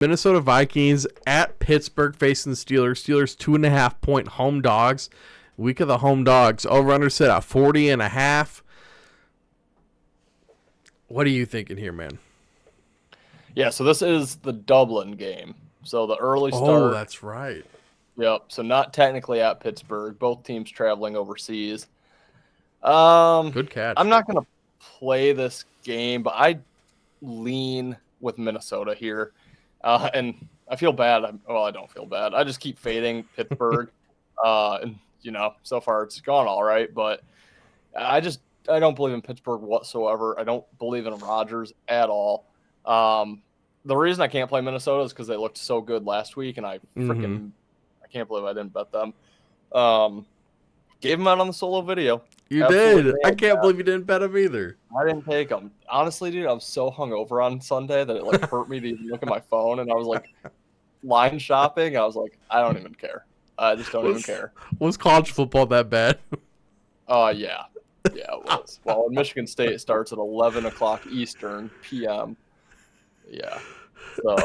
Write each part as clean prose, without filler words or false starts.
Minnesota Vikings at Pittsburgh facing the Steelers. Steelers 2.5-point home dogs. Week of the home dogs. Over-under set at 40.5. What are you thinking here, man? Yeah, so this is the Dublin game. So the early start. Oh, that's right. Yep. So not technically at Pittsburgh. Both teams traveling overseas. Good catch. I'm not going to play this game, but I lean with Minnesota here. And I feel bad. I don't feel bad. I just keep fading Pittsburgh. And, so far it's gone all right. But I don't believe in Pittsburgh whatsoever. I don't believe in Rodgers at all. The reason I can't play Minnesota is because they looked so good last week, and I can't believe I didn't bet them. Gave them out on the solo video. You did. I can't believe you didn't bet them either. I didn't take them. Honestly, dude, I was so hungover on Sunday that it hurt me to even look at my phone, and I was line shopping. I was like, I don't even care. I just don't even care. Was college football that bad? Yeah. Yeah, it was. Well, Michigan State starts at 11 o'clock Eastern p.m. Yeah. So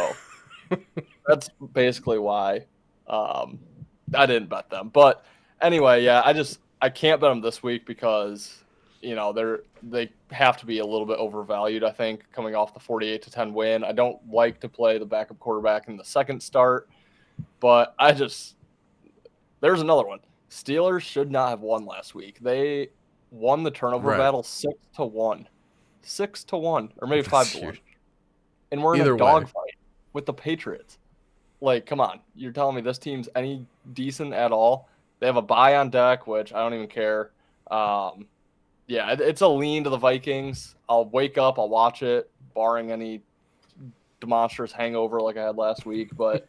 that's basically why I didn't bet them. But anyway, yeah, I can't bet them this week because, they have to be a little bit overvalued, I think, coming off the 48-10 win. I don't like to play the backup quarterback in the second start, but there's another one. Steelers should not have won last week. They won the turnover battle 6-1. 6-1, or maybe 5-1. And we're in a dogfight with the Patriots. Come on. You're telling me this team's any decent at all? They have a bye on deck, which I don't even care. Yeah, it's a lean to the Vikings. I'll wake up, I'll watch it, barring any monstrous hangover like I had last week. But,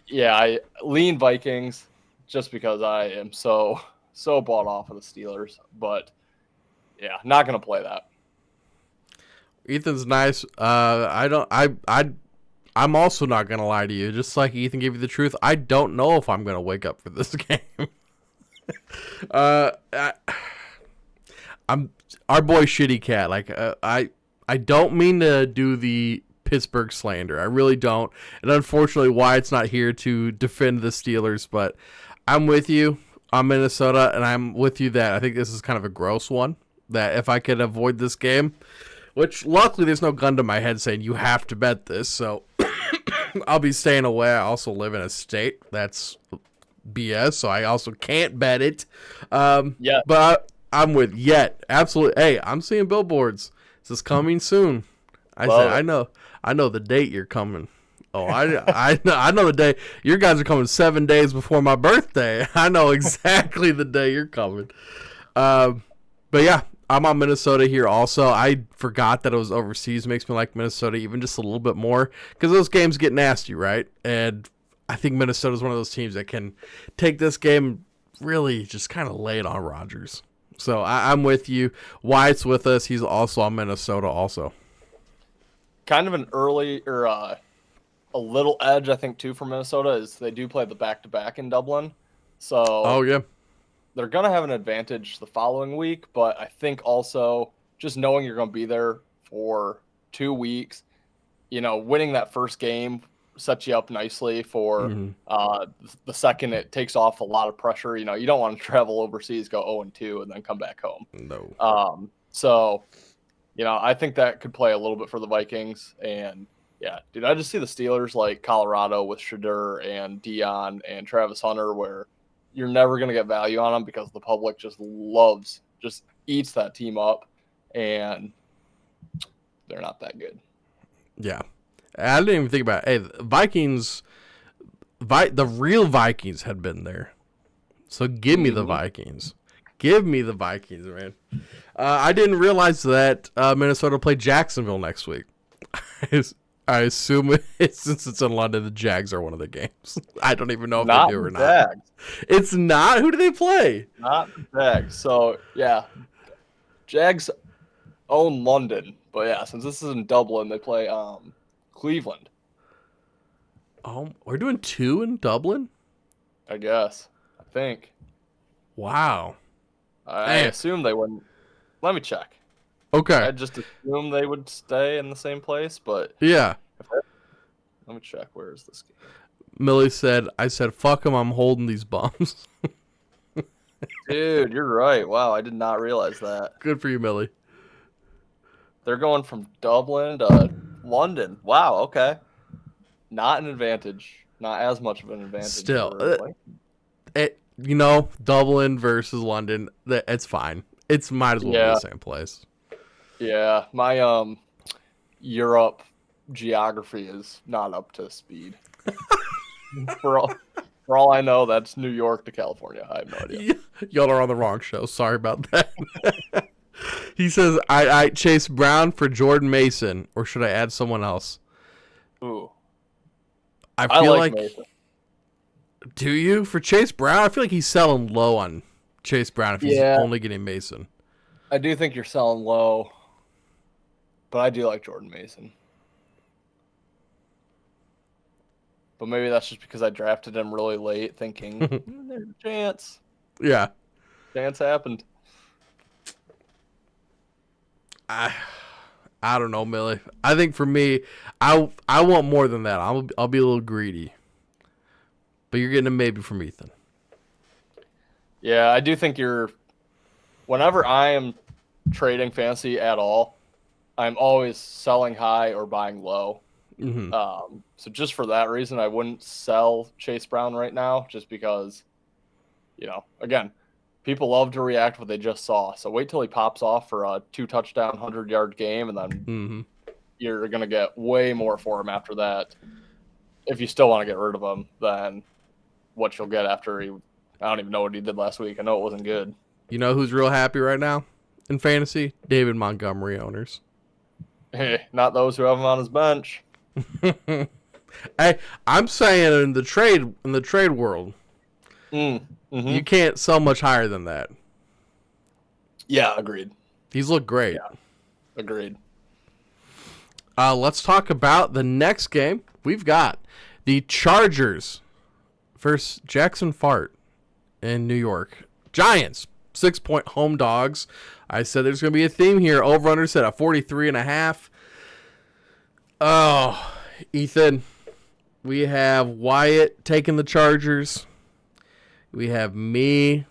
yeah, I lean Vikings just because I am so bought off of the Steelers. But, yeah, not going to play that. Ethan's nice. I'm also not gonna lie to you. Just like Ethan gave you the truth, I don't know if I'm gonna wake up for this game. I'm our boy Shitty Cat. I don't mean to do the Pittsburgh slander. I really don't. And unfortunately, Wyatt's not here to defend the Steelers. But I'm with you on Minnesota, and I'm with you that I think this is kind of a gross one. That if I could avoid this game. Which, luckily, there's no gun to my head saying you have to bet this, so I'll be staying away. I also live in a state that's BS, so I also can't bet it. Yeah. But I'm with Yet. Absolutely. Hey, I'm seeing billboards. This is coming soon. I know the date you're coming. Oh, I know the day. Your guys are coming 7 days before my birthday. I know exactly the day you're coming. But yeah. I'm on Minnesota here also. I forgot that it was overseas. Makes me like Minnesota even just a little bit more because those games get nasty, right? And I think Minnesota is one of those teams that can take this game and really just kind of lay it on Rodgers. So I'm with you. Wyatt's with us. He's also on Minnesota also. Kind of an early or a little edge, I think, too, for Minnesota is they do play the back-to-back in Dublin. So oh, yeah. They're going to have an advantage the following week, but I think also just knowing you're going to be there for 2 weeks, winning that first game sets you up nicely for the second. It takes off a lot of pressure. You don't want to travel overseas, go 0-2, and then come back home. No. So, I think that could play a little bit for the Vikings. And, yeah, dude, I just see the Steelers like Colorado with Shadur and Dion and Travis Hunter where – you're never going to get value on them because the public just eats that team up, and they're not that good. Yeah. I didn't even think about it. Hey, the Vikings, the real Vikings had been there. So give me the Vikings. Give me the Vikings, man. I didn't realize that Minnesota played Jacksonville next week. I assume since it's in London, the Jags are one of the games. I don't even know if they do or not. Jags. It's not? Who do they play? Not the Jags. So, yeah. Jags own London. But, yeah, since this is in Dublin, they play Cleveland. Oh, we're doing 2 in Dublin? I guess. I think. Wow. I assume they wouldn't. Let me check. Okay. I just assume they would stay in the same place, but yeah. Let me check. Where is this game? Millie said, I said, fuck them, I'm holding these bums. Dude, you're right. Wow, I did not realize that. Good for you, Millie. They're going from Dublin to London. Wow, okay. Not an advantage. Not as much of an advantage. Still, Dublin versus London, it's fine. It's might as well be the same place. Yeah, my Europe geography is not up to speed. for all I know, that's New York to California. I have no idea. Y'all are on the wrong show. Sorry about that. He says, I Chase Brown for Jordan Mason, or should I add someone else? Ooh. I feel like Mason. Do you? For Chase Brown, I feel like he's selling low on Chase Brown if he's only getting Mason. I do think you're selling low, but I do like Jordan Mason. But maybe that's just because I drafted him really late, thinking there's a chance. Yeah, chance happened. I don't know, Millie. I think for me, I want more than that. I'll be a little greedy. But you're getting a maybe from Ethan. Yeah, I do think whenever I am trading fantasy at all, I'm always selling high or buying low. Mm-hmm. So just for that reason, I wouldn't sell Chase Brown right now, just because, again, people love to react what they just saw. So wait till he pops off for a 2-touchdown, 100-yard game, and then you're going to get way more for him after that. If you still want to get rid of him, than what you'll get after I don't even know what he did last week. I know it wasn't good. You know who's real happy right now in fantasy? David Montgomery owners. Hey, not those who have him on his bench. I'm saying in the trade world, you can't sell much higher than that. Yeah, agreed. He's looked great. Yeah, agreed. Let's talk about the next game. We've got the Chargers versus Jackson Fart in New York. Giants, 6-point home dogs. I said there's going to be a theme here. Over-under set at 43.5. Oh, Ethan, we have Wyatt taking the Chargers. We have me.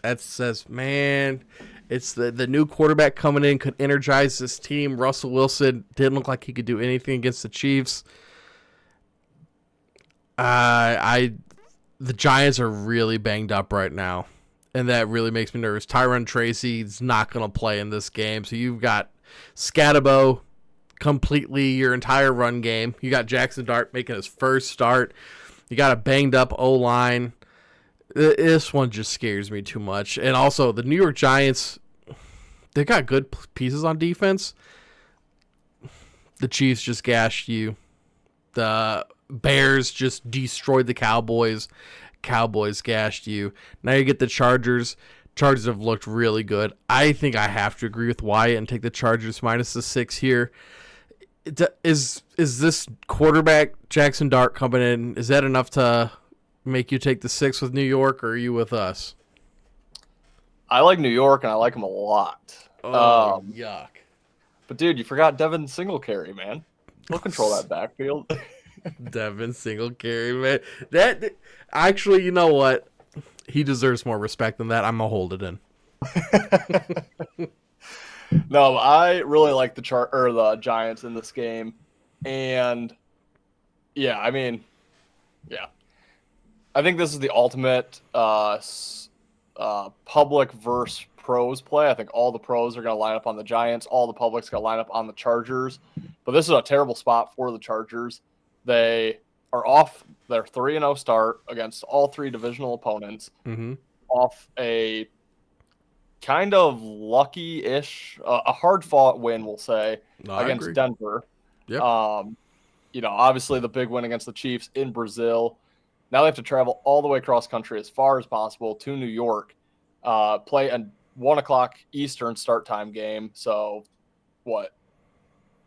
That says, man, it's the new quarterback coming in, could energize this team. Russell Wilson didn't look like he could do anything against the Chiefs. The Giants are really banged up right now, and that really makes me nervous. Tyron Tracy's not going to play in this game, so you've got Scatabo completely your entire run game. You got Jackson Dart making his first start. You got a banged up O-line. This one just scares me too much. And also, the New York Giants, they got good pieces on defense. The Chiefs just gashed you. The Bears just destroyed the Cowboys. Cowboys gashed you. Now you get the Chargers. Chargers have looked really good. I think I have to agree with Wyatt and take the Chargers minus the 6 here. Is this quarterback, Jackson Dart, coming in, is that enough to make you take the 6 with New York, or are you with us? I like New York, and I like them a lot. Oh, yuck. But, dude, you forgot Devin Singletary, man. He'll control that backfield. Devin Singletary, man. That actually, you know what? He deserves more respect than that. I'm going to hold it in. No, I really like the Giants in this game. And, yeah, I mean, yeah. I think this is the ultimate public versus pros play. I think all the pros are going to line up on the Giants. All the public's going to line up on the Chargers. But this is a terrible spot for the Chargers. They are off their 3-0 start against all 3 divisional opponents, off a kind of lucky-ish, a hard-fought win, we'll say, against Denver. Yep. Obviously the big win against the Chiefs in Brazil. Now they have to travel all the way across country as far as possible to New York, play a 1 o'clock Eastern start time game. So,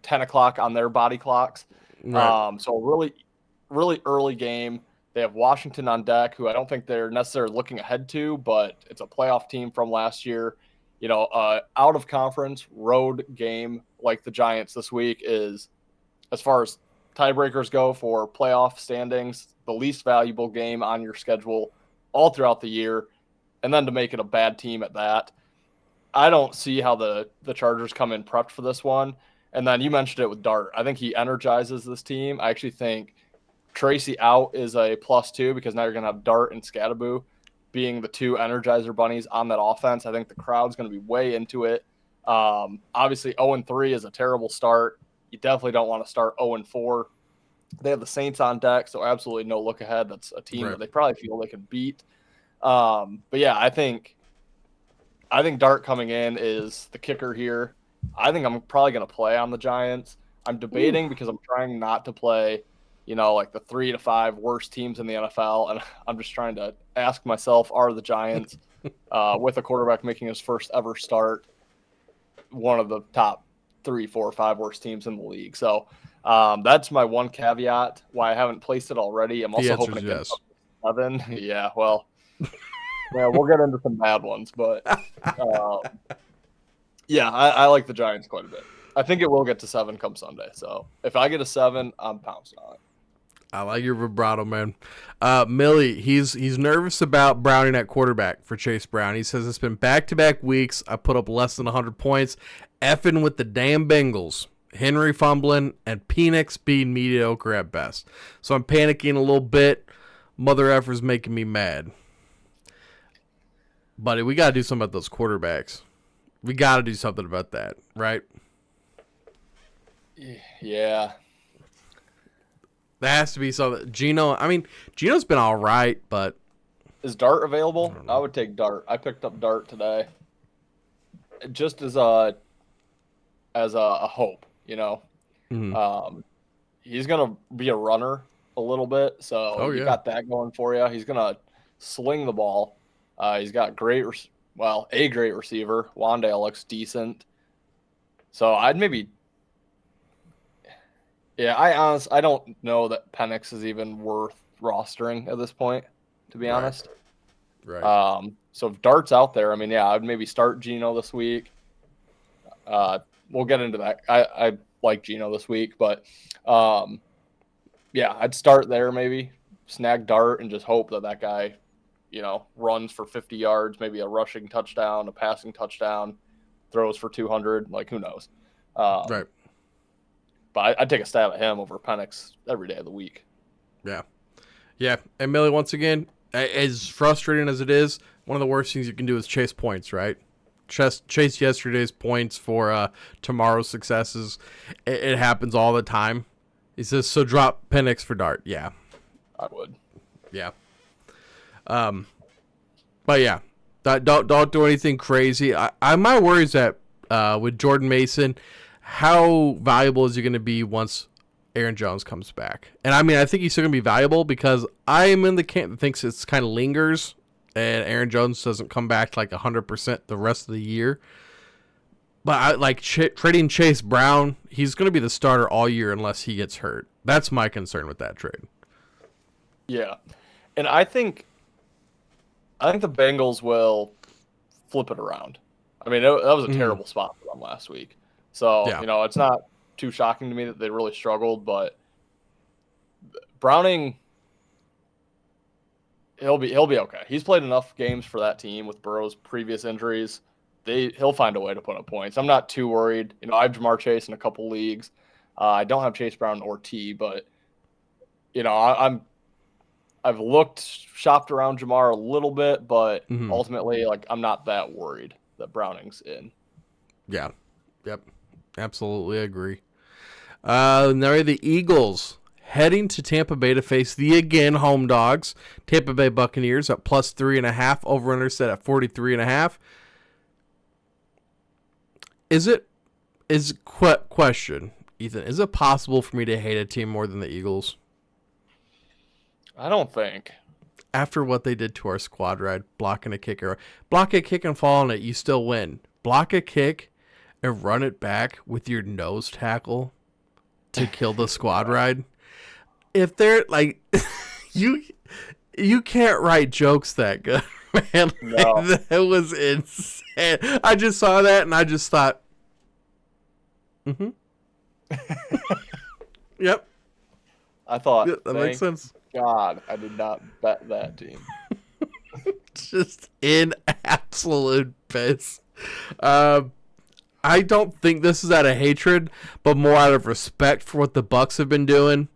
10 o'clock on their body clocks. Right. So a really, really early game. They have Washington on deck, who I don't think they're necessarily looking ahead to, but it's a playoff team from last year. Out of conference road game like the Giants this week is, as far as tiebreakers go for playoff standings, the least valuable game on your schedule all throughout the year, and then to make it a bad team at that. I don't see how the Chargers come in prepped for this one. And then you mentioned it with Dart. I think he energizes this team. I actually think Tracy out is a +2 because now you're going to have Dart and Scattaboo being the two Energizer bunnies on that offense. I think the crowd's going to be way into it. Obviously, 0-3 is a terrible start. You definitely don't want to start 0-4. They have the Saints on deck, so absolutely no look ahead. That's a team that they probably feel they can beat. But yeah, I think Dart coming in is the kicker here. I think I'm probably going to play on the Giants. I'm debating because I'm trying not to play, like the 3 to 5 worst teams in the NFL. And I'm just trying to ask myself, are the Giants, with a quarterback making his first ever start, one of the top 3, 4, 5 worst teams in the league? So that's my one caveat why I haven't placed it already. I'm also hoping to get up to 7. Yeah, well, we'll get into some bad ones, but yeah, I like the Giants quite a bit. I think it will get to 7 come Sunday. So if I get a 7, I'm pouncing on it. I like your vibrato, man. Millie, he's nervous about Browning at quarterback for Chase Brown. He says it's been back-to-back weeks. I put up less than 100 points. Effing with the damn Bengals. Henry fumbling and Penix being mediocre at best. So I'm panicking a little bit. Mother effer's making me mad. Buddy, we got to do something about those quarterbacks. We got to do something about that, right? Yeah. There has to be something. Geno's been all right, but... Is Dart available? I would take Dart. I picked up Dart today. Just as a hope, Mm-hmm. He's going to be a runner a little bit, so you got that going for you. He's going to sling the ball. He's got a great receiver. Wandale looks decent. So I'd maybe... Yeah, I don't know that Penix is even worth rostering at this point, to be honest. Right. So if Dart's out there, I'd maybe start Geno this week. We'll get into that. I like Geno this week, but I'd start there maybe, snag Dart, and just hope that guy, runs for 50 yards, maybe a rushing touchdown, a passing touchdown, throws for 200. Like, who knows? Right. But I'd take a stab at him over Penix every day of the week. Yeah. Yeah. And Millie, once again, as frustrating as it is, one of the worst things you can do is chase points, right? Chase yesterday's points for tomorrow's successes. It happens all the time. He says, so drop Penix for Dart. Yeah. I would. Yeah. But yeah, don't do anything crazy. My worry is that with Jordan Mason, how valuable is he going to be once Aaron Jones comes back? And I think he's still going to be valuable because I am in the camp that thinks it's kind of lingers and Aaron Jones doesn't come back like 100% the rest of the year. But I like trading Chase Brown. He's going to be the starter all year unless he gets hurt. That's my concern with that trade. Yeah. And I think the Bengals will flip it around. That was a terrible spot for them last week. So, it's not too shocking to me that they really struggled, but Browning, he'll be okay. He's played enough games for that team with Burrow's previous injuries. He'll find a way to put up points. I'm not too worried. I have Jamar Chase in a couple leagues. I don't have Chase Brown or T, but I've shopped around Jamar a little bit, but ultimately, I'm not that worried that Browning's in. Yeah. Yep. Absolutely agree. Now the Eagles heading to Tampa Bay to face the again home dogs, Tampa Bay Buccaneers at +3.5, over-under set at 43.5. Question, Ethan, is it possible for me to hate a team more than the Eagles? I don't think. After what they did to our squad ride, blocking a kick and fall on it, you still win. Block a kick and run it back with your nose tackle to kill the squad ride. If they're like, you can't write jokes that good, man. No. That was insane. I just saw that and I just thought, Yep. I thought, Yeah, that makes sense. God, I did not bet that team. Just in absolute piss. I don't think this is out of hatred, but more out of respect for what the Bucks have been doing.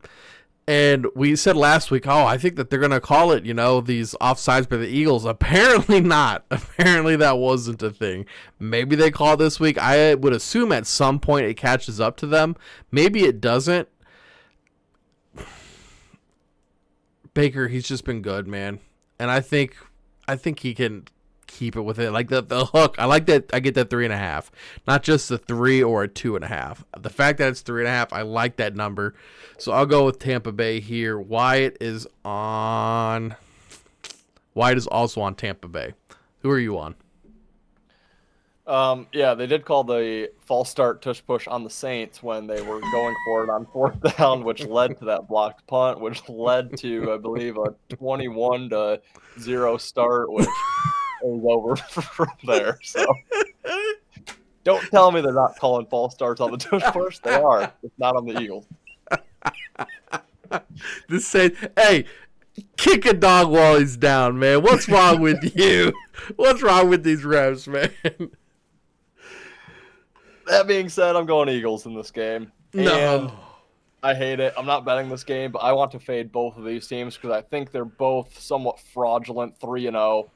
And we said last week, I think that they're going to call it, these offsides by the Eagles. Apparently not. Apparently that wasn't a thing. Maybe they call it this week. I would assume at some point it catches up to them. Maybe it doesn't. Baker, he's just been good, man. And I think he can keep it with it. Like the hook. I like that I get that 3.5. Not just a 3 or a 2.5. The fact that it's 3.5, I like that number. So I'll go with Tampa Bay here. Wyatt is also on Tampa Bay. Who are you on? Yeah, they did call the false start tush push on the Saints when they were going for it on 4th down, which led to that blocked punt, which led to, I believe, a 21-0 start, which was over from there. So don't tell me they're not calling false starts on the tush push. They are. It's not on the Eagles. This said, hey, kick a dog while he's down, man. What's wrong with you? What's wrong with these refs, man? That being said, I'm going Eagles in this game. No. And I hate it. I'm not betting this game, but I want to fade both of these teams because I think they're both somewhat fraudulent 3-0.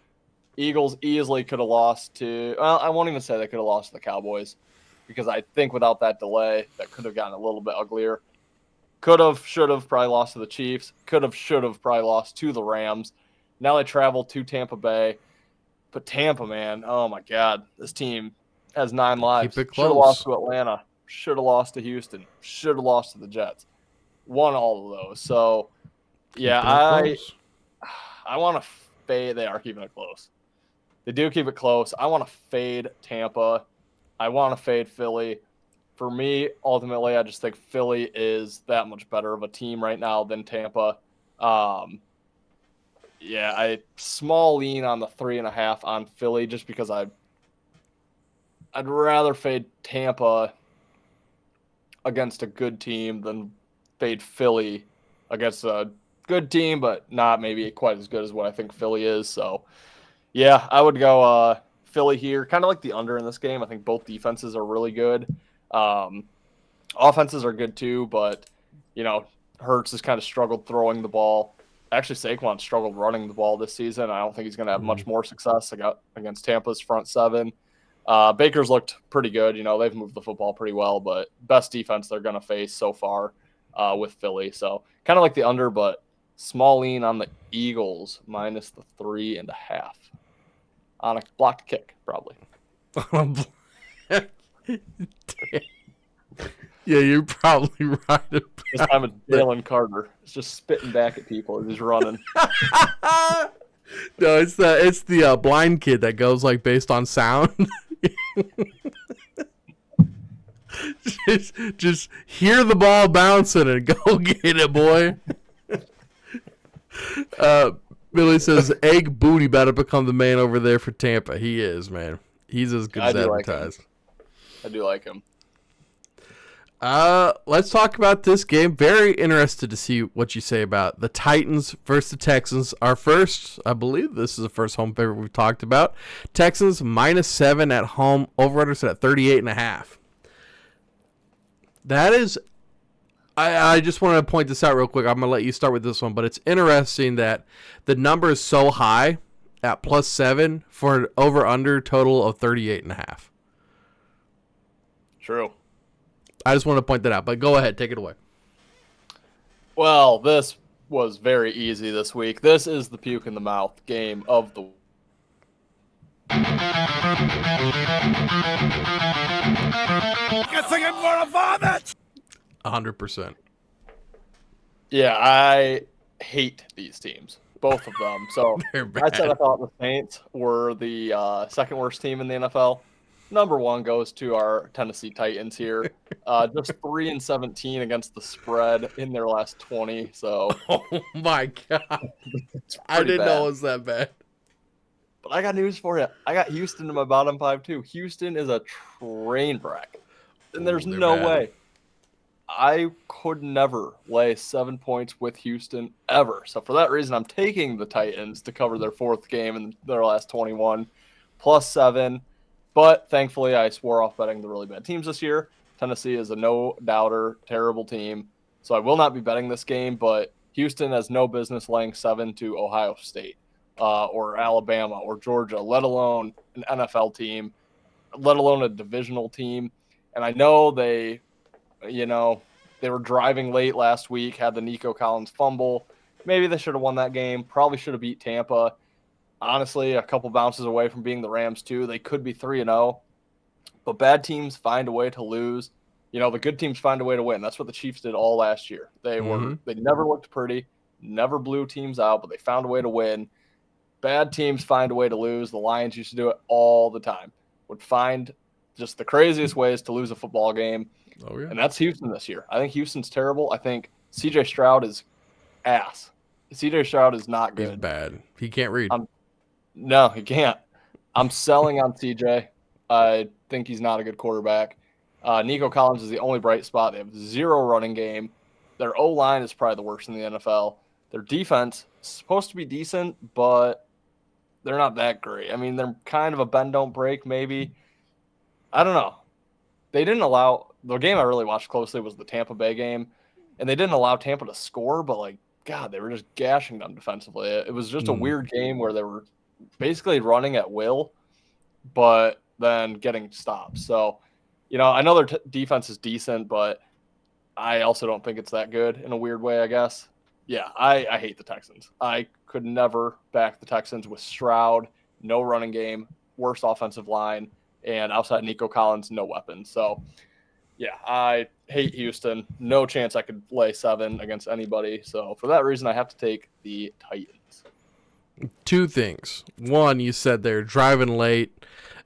Eagles easily could have lost to – well, I won't even say they could have lost to the Cowboys because I think without that delay, that could have gotten a little bit uglier. Could have, should have probably lost to the Chiefs. Could have, should have probably lost to the Rams. Now they travel to Tampa Bay. But Tampa, man, oh my God, this team has 9 lives. Keep it Should have close. lost to Atlanta. Should have lost to Houston. Should have lost to the Jets. Won all of those. So, yeah, I want to fade. They are keeping it close. They do keep it close. I want to fade Tampa. I want to fade Philly. For me, ultimately, I just think Philly is that much better of a team right now than Tampa. Yeah, I small lean on the 3.5 on Philly just because I'd rather fade Tampa against a good team than fade Philly against a good team, but not maybe quite as good as what I think Philly is. So, yeah, I would go Philly here. Kind of like the under in this game. I think both defenses are really good. Offenses are good too, but, Hurts has kind of struggled throwing the ball. Actually, Saquon struggled running the ball this season. I don't think he's going to have much more success against Tampa's front seven. Baker's looked pretty good. They've moved the football pretty well, but best defense they're going to face so far with Philly. So kind of like the under, but small lean on the Eagles minus the 3.5 on a blocked kick, probably. Yeah, you're probably right. This time it's Jalen Carter. It's just spitting back at people as he's running. No, it's the blind kid that goes like based on sound. just hear the ball bouncing and go get it, boy. Billy says egg booty about to become the man over there for Tampa. He is, man. He's as good as advertised. I do like him. Let's talk about this game. Very interested to see what you say about the Titans versus the Texans. Our first, I believe this is the first home favorite we've talked about. Texans -7 at home. Over-under set at 38.5. That is, I just wanted to point this out real quick. I'm going to let you start with this one, but it's interesting that the number is so high at +7 for an over-under total of 38.5. True. I just want to point that out, but go ahead. Take it away. Well, this was very easy this week. This is the puke in the mouth game of the It's like I'm gonna vomit! 100%. Yeah, I hate these teams. Both of them. So They're I bad. said I thought the Saints were the second worst team in the NFL. Number one goes to our Tennessee Titans here. Just 3-17 against the spread in their last 20. So Oh my god! I didn't know it was that bad. But I got news for you. I got Houston in my bottom 5 too. Houston is a train wreck, and there's They're no bad. way. I could never lay 7 points with Houston ever. So for that reason, I'm taking the Titans to cover their fourth game in their last 21 +7. But thankfully, I swore off betting the really bad teams this year. Tennessee is a no-doubter, terrible team. So I will not be betting this game, but Houston has no business laying 7 to Ohio State or Alabama or Georgia, let alone an NFL team, let alone a divisional team. And I know they were driving late last week, had the Nico Collins fumble. Maybe they should have won that game. Probably should have beat Tampa. Honestly, a couple bounces away from being the Rams too. They could be 3-0. But bad teams find a way to lose. The good teams find a way to win. That's what the Chiefs did all last year. They never looked pretty, never blew teams out, but they found a way to win. Bad teams find a way to lose. The Lions used to do it all the time. Would find just the craziest ways to lose a football game. Oh, yeah. And that's Houston this year. I think Houston's terrible. I think C.J. Stroud is ass. C.J. Stroud is not good. He's bad. He can't read. No, he can't. I'm selling on C.J. I think he's not a good quarterback. Nico Collins is the only bright spot. They have zero running game. Their O-line is probably the worst in the NFL. Their defense is supposed to be decent, but they're not that great. I mean, they're kind of a bend, don't break, maybe. I don't know. They didn't allow – the game I really watched closely was the Tampa Bay game, and they didn't allow Tampa to score, but, God, they were just gashing them defensively. It was just a weird game where they were basically running at will, but then getting stopped. So, I know their defense is decent, but I also don't think it's that good in a weird way, I guess. Yeah, I hate the Texans. I could never back the Texans with Stroud, no running game, worst offensive line, and outside Nico Collins, no weapons. So, yeah, I hate Houston. No chance I could lay 7 against anybody. So, for that reason, I have to take the Titans. Two things. One, you said they're driving late,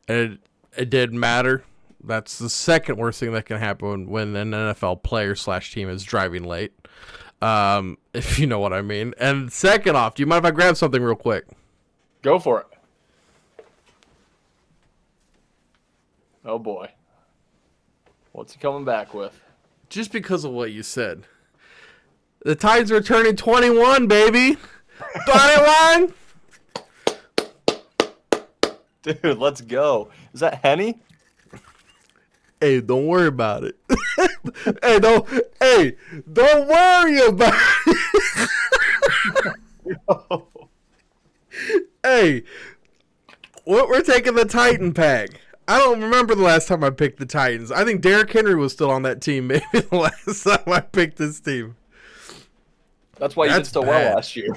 and it didn't matter. That's the second worst thing that can happen when an NFL player / team is driving late, if you know what I mean. And second off, do you mind if I grab something real quick? Go for it. Oh, boy. What's he coming back with? Just because of what you said. The Titans are turning 21, baby. 21! Dude, let's go. Is that Henny? Hey, don't worry about it. Don't worry about it. Hey, we're taking the Titan pack. I don't remember the last time I picked the Titans. I think Derrick Henry was still on that team maybe the last time I picked this team. That's why you did so well last year.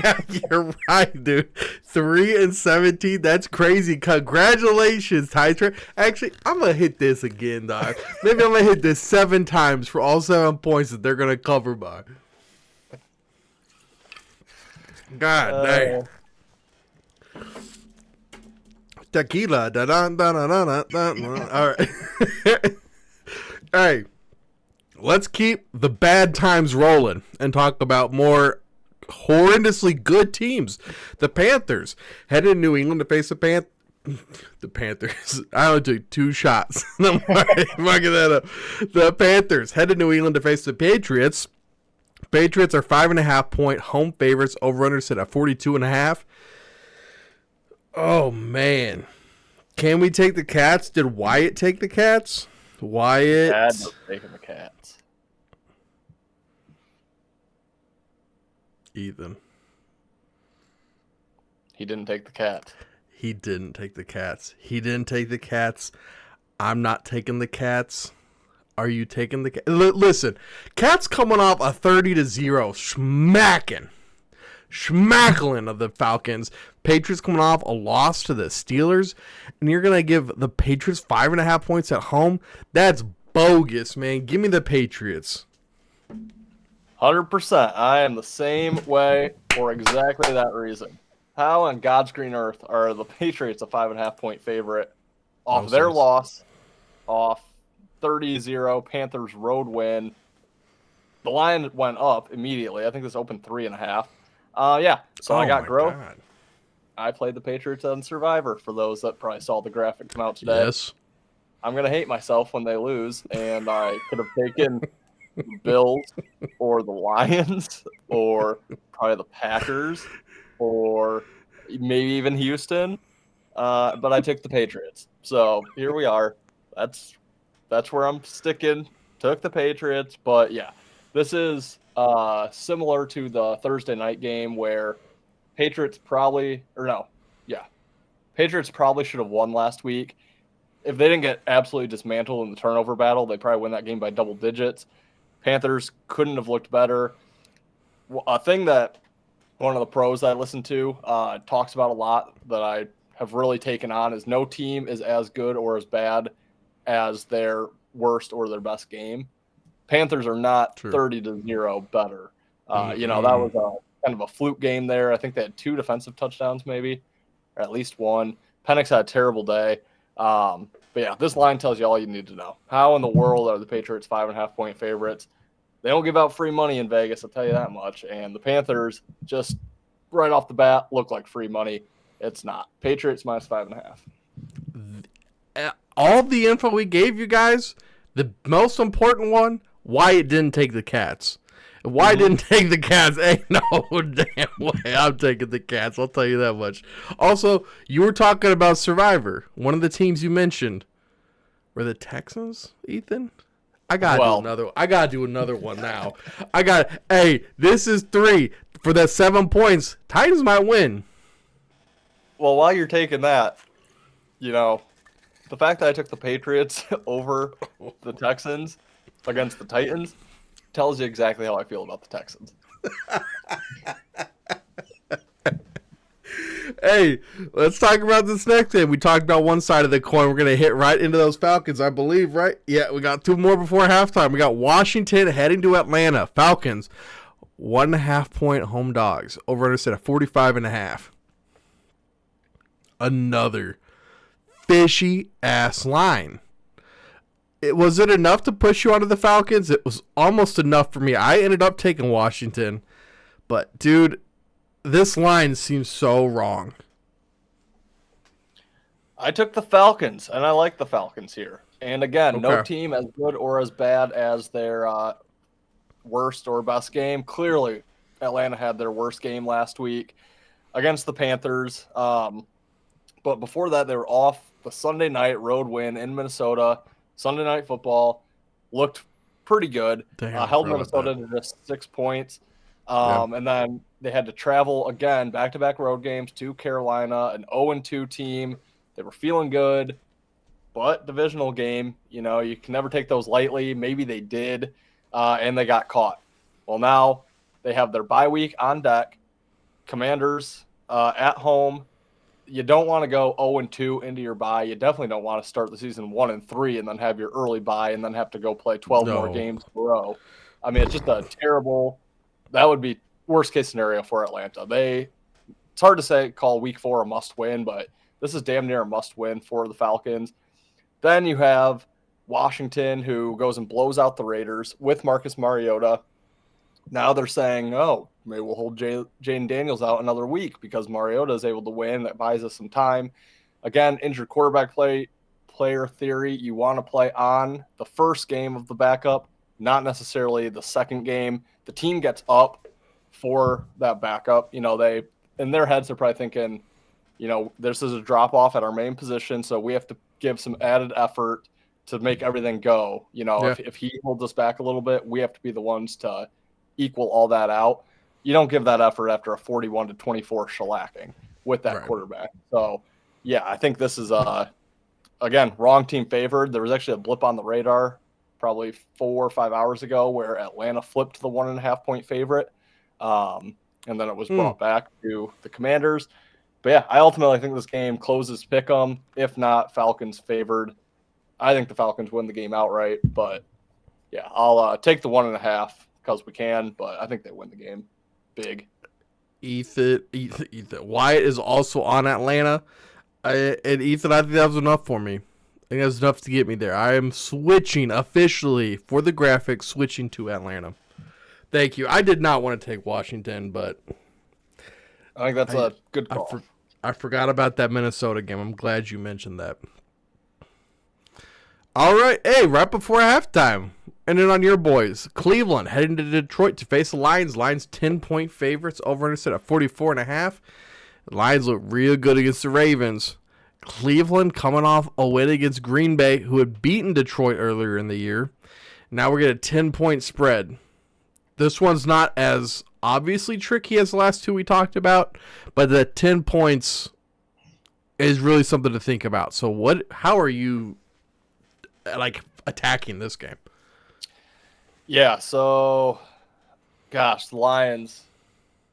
Yeah, you're right, dude. 3-17. That's crazy. Congratulations, Titans. Actually, I'm going to hit this again, dog. Maybe I'm going to hit this 7 times for all 7 points that they're going to cover by. God dang. Tequila. All right. All right. Let's keep the bad times rolling and talk about more horrendously good teams. The Panthers headed to New England to face the Panthers. I don't do 2 shots. I'm fucking that up. The Panthers headed to New England to face the Patriots. Patriots are 5.5-point home favorites. Over/under set at 42.5. Oh man, can we take the Cats? Did Wyatt take the Cats? Wyatt. Dad was taking the Cats. Ethan. He didn't take the Cats. He didn't take the Cats. He didn't take the Cats. I'm not taking the Cats. Are you taking the Cats? Listen, Cats coming off a 30-0 schmackling of the Falcons. Patriots coming off a loss to the Steelers, and you're going to give the Patriots 5.5 points at home? That's bogus, man. Give me the Patriots. 100%. I am the same way for exactly that reason. How on God's green earth are the Patriots a 5.5-point favorite off their loss, off 30-0 Panthers road win? The line went up immediately. I think this opened 3.5. Yeah, so I got growth. God. I played the Patriots on Survivor for those that probably saw the graphic come out today. Yes. I'm going to hate myself when they lose, and I could have taken the Bills or the Lions or probably the Packers or maybe even Houston, but I took the Patriots. So here we are. That's where I'm sticking. Took the Patriots, but yeah, this is similar to the Thursday night game where Patriots probably should have won last week. If they didn't get absolutely dismantled in the turnover battle, they probably win that game by double digits. Panthers couldn't have looked better. A thing that one of the pros that I listen to talks about a lot that I have really taken on is no team is as good or as bad as their worst or their best game. Panthers are not 30-0 better. That was kind of a fluke game there. I think they had 2 defensive touchdowns maybe, or at least one. Penix had a terrible day. But yeah, this line tells you all you need to know. How in the world are the Patriots 5.5-point favorites? They don't give out free money in Vegas, I'll tell you that much. And the Panthers just right off the bat look like free money. It's not. Patriots minus 5.5. All the info we gave you guys, the most important one, Wyatt didn't take the Cats. Why didn't take the Cats? Ain't no damn way I'm taking the Cats. I'll tell you that much. Also, you were talking about Survivor. One of the teams you mentioned were the Texans, Ethan. I gotta do another one now. This is 3 for that 7 points. Titans might win. Well, while you're taking that, the fact that I took the Patriots over the Texans against the Titans tells you exactly how I feel about the Texans. Hey, let's talk about this next thing. We talked about one side of the coin. We're going to hit right into those Falcons, I believe, right? Yeah, we got 2 more before halftime. We got Washington heading to Atlanta. Falcons, 1.5-point home dogs. Over-under set at 45.5. Another fishy-ass line. Was it enough to push you onto the Falcons? It was almost enough for me. I ended up taking Washington. But, dude, this line seems so wrong. I took the Falcons, and I like the Falcons here. And, again, no team as good or as bad as their worst or best game. Clearly, Atlanta had their worst game last week against the Panthers. But before that, they were off the Sunday night road win in Minnesota. Sunday Night Football looked pretty good. Held Minnesota to just 6 points. And then they had to travel again, back-to-back road games to Carolina, an 0-2 team. They were feeling good, but divisional game, you can never take those lightly. Maybe they did, and they got caught. Well, now they have their bye week on deck. Commanders at home. You don't want to go 0-2 into your bye. You definitely don't want to start the season 1-3 and then have your early bye and then have to go play 12 more games in a row. I mean, it's just a terrible – that would be worst case scenario for Atlanta. It's hard to call week 4 a must win, but this is damn near a must win for the Falcons. Then you have Washington, who goes and blows out the Raiders with Marcus Mariota. Now they're saying, maybe we'll hold Jaden Daniels out another week because Mariota is able to win. That buys us some time. Again, injured quarterback player theory. You want to play on the first game of the backup, not necessarily the second game. The team gets up for that backup. They in their heads they're probably thinking, this is a drop off at our main position, so we have to give some added effort to make everything go. If he holds us back a little bit, we have to be the ones to equal all that out. You don't give that effort after a 41-24 shellacking with that quarterback. So, yeah, I think this is again, wrong team favored. There was actually a blip on the radar probably 4 or 5 hours ago where Atlanta flipped the 1.5-point favorite, and then it was brought back to the Commanders. But yeah, I ultimately think this game closes pick'em. If not, Falcons favored. I think the Falcons win the game outright, but yeah, I'll take the 1.5 because we can, but I think they win the game big. Ethan. Wyatt is also on Atlanta. And Ethan, I think that was enough for me. I think that was enough to get me there. I am switching officially for the graphics, switching to Atlanta. Thank you. I did not want to take Washington, but I think that's a good call. I forgot about that Minnesota game. I'm glad you mentioned that. All right. Hey, right before halftime. And then on your boys, Cleveland heading to Detroit to face the Lions. Lions 10-point favorites, over and set at 44.5. The Lions look real good against the Ravens. Cleveland coming off a win against Green Bay, who had beaten Detroit earlier in the year. Now we're getting a 10-point spread. This one's not as obviously tricky as the last two we talked about, but the 10 points is really something to think about. So how are you attacking this game? Yeah, so gosh, the Lions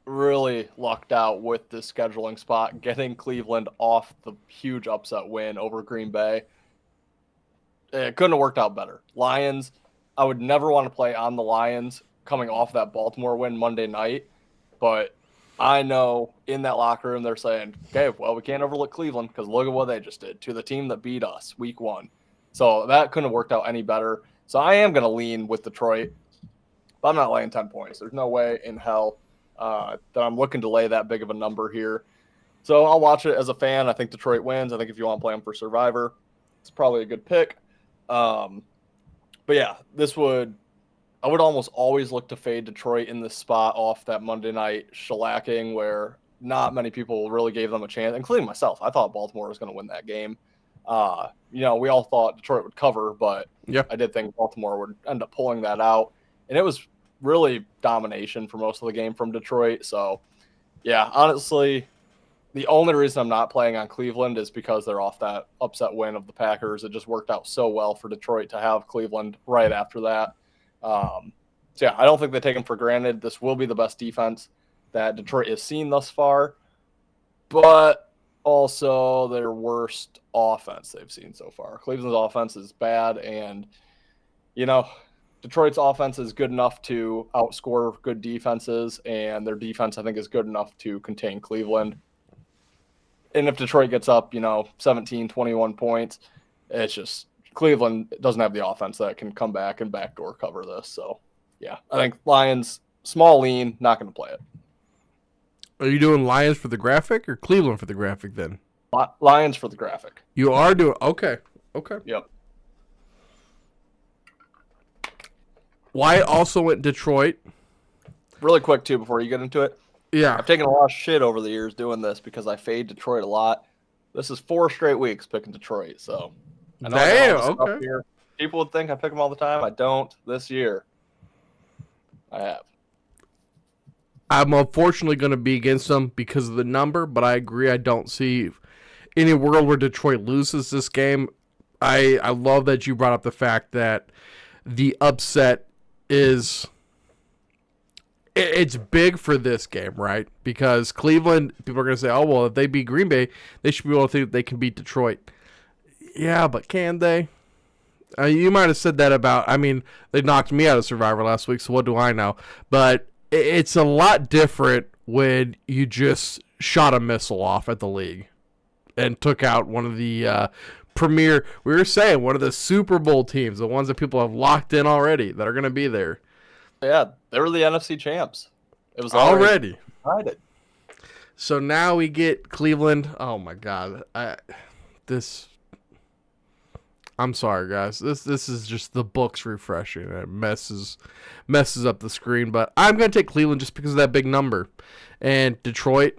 really lucked out with this scheduling spot, getting Cleveland off the huge upset win over Green Bay. It couldn't have worked out better. Lions, I would never want to play on the Lions coming off that Baltimore win Monday night, but I know in that locker room they're saying, okay, well, we can't overlook Cleveland because look at what they just did to the team that beat us week 1. So that couldn't have worked out any better. So I am going to lean with Detroit, but I'm not laying 10 points. There's no way in hell that I'm looking to lay that big of a number here. So I'll watch it as a fan. I think Detroit wins. I think if you want to play them for Survivor, it's probably a good pick. But yeah, I would almost always look to fade Detroit in this spot off that Monday night shellacking where not many people really gave them a chance, including myself. I thought Baltimore was going to win that game. We all thought Detroit would cover, but I did think Baltimore would end up pulling that out. And it was really domination for most of the game from Detroit. So, yeah, honestly, the only reason I'm not playing on Cleveland is because they're off that upset win of the Packers. It just worked out so well for Detroit to have Cleveland right after that. So, yeah, I don't think they take them for granted. This will be the best defense that Detroit has seen thus far, but also their worst offense they've seen so far. Cleveland's offense is bad, and, Detroit's offense is good enough to outscore good defenses, and their defense, I think, is good enough to contain Cleveland. And if Detroit gets up, 17, 21 points, it's just Cleveland doesn't have the offense that can come back and backdoor cover this. So, yeah, I think Lions, small lean, not going to play it. Are you doing Lions for the graphic or Cleveland for the graphic then? Lions for the graphic. You are doing – okay. Yep. Wyatt also went Detroit. Really quick, too, before you get into it. Yeah. I've taken a lot of shit over the years doing this because I fade Detroit a lot. This is 4 straight weeks picking Detroit, so I know damn, okay. Here. People would think I pick them all the time. I don't this year. I have. I'm unfortunately going to be against them because of the number, but I agree. I don't see any world where Detroit loses this game. I love that you brought up the fact that the upset is it's big for this game, right? Because Cleveland, people are going to say, oh, well, if they beat Green Bay, they should be able to think they can beat Detroit. Yeah, but can they? You might have said that about, they knocked me out of Survivor last week, so what do I know? But it's a lot different when you just shot a missile off at the league and took out one of the premier, we were saying, one of the Super Bowl teams, the ones that people have locked in already that are going to be there. Yeah, they were the NFC champs. It was already decided. So now we get Cleveland. Oh my God, I'm sorry, guys. This is just the books refreshing. It messes up the screen, but I'm gonna take Cleveland just because of that big number. And Detroit,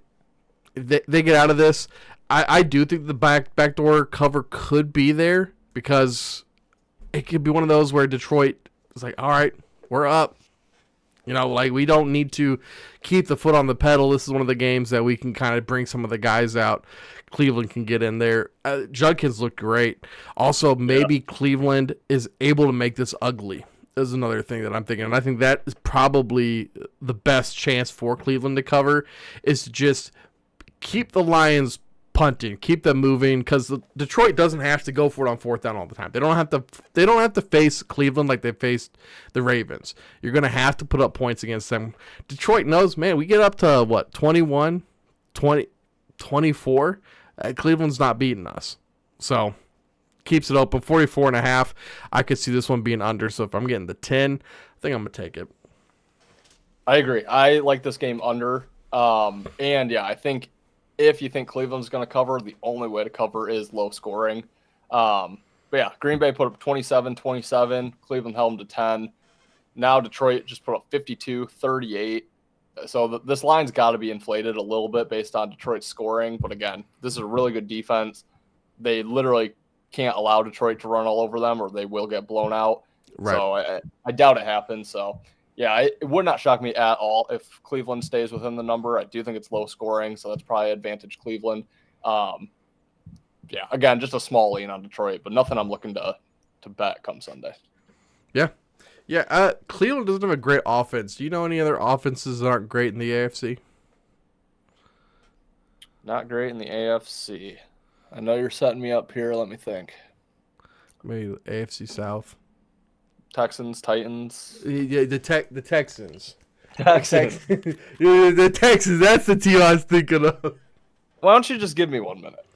they get out of this. I do think the backdoor cover could be there because it could be one of those where Detroit is like, all right, we're up. We don't need to keep the foot on the pedal. This is one of the games that we can kind of bring some of the guys out. Cleveland can get in there. Judkins looked great. Also, maybe Cleveland is able to make this ugly is another thing that I'm thinking. And I think that is probably the best chance for Cleveland to cover is to just keep the Lions punting, keep them moving, because Detroit doesn't have to go for it on 4th down all the time. They don't have to face Cleveland like they faced the Ravens. You're going to have to put up points against them. Detroit knows, man, we get up to 21, 20, 24. Cleveland's not beating us. So keeps it open. 44.5. I could see this one being under. So if I'm getting the 10, I think I'm going to take it. I agree. I like this game under. And yeah, I think if you think Cleveland's going to cover, the only way to cover is low scoring. But yeah, Green Bay put up 27-27. Cleveland held them to 10. Now Detroit just put up 52-38. So this line's got to be inflated a little bit based on Detroit's scoring. But again, this is a really good defense. They literally can't allow Detroit to run all over them or they will get blown out. Right. So I doubt it happens. So, yeah, it would not shock me at all if Cleveland stays within the number. I do think it's low scoring, so that's probably advantage Cleveland. Yeah, again, just a small lean on Detroit, but nothing I'm looking to bet come Sunday. Yeah. Yeah, Cleveland doesn't have a great offense. Do you know any other offenses that aren't great in the AFC? Not great in the AFC. I know you're setting me up here. Let me think. Maybe AFC South. Texans, Titans. Yeah, the Texans. Texans. The Texans. That's the team I was thinking of. Why don't you just give me 1 minute?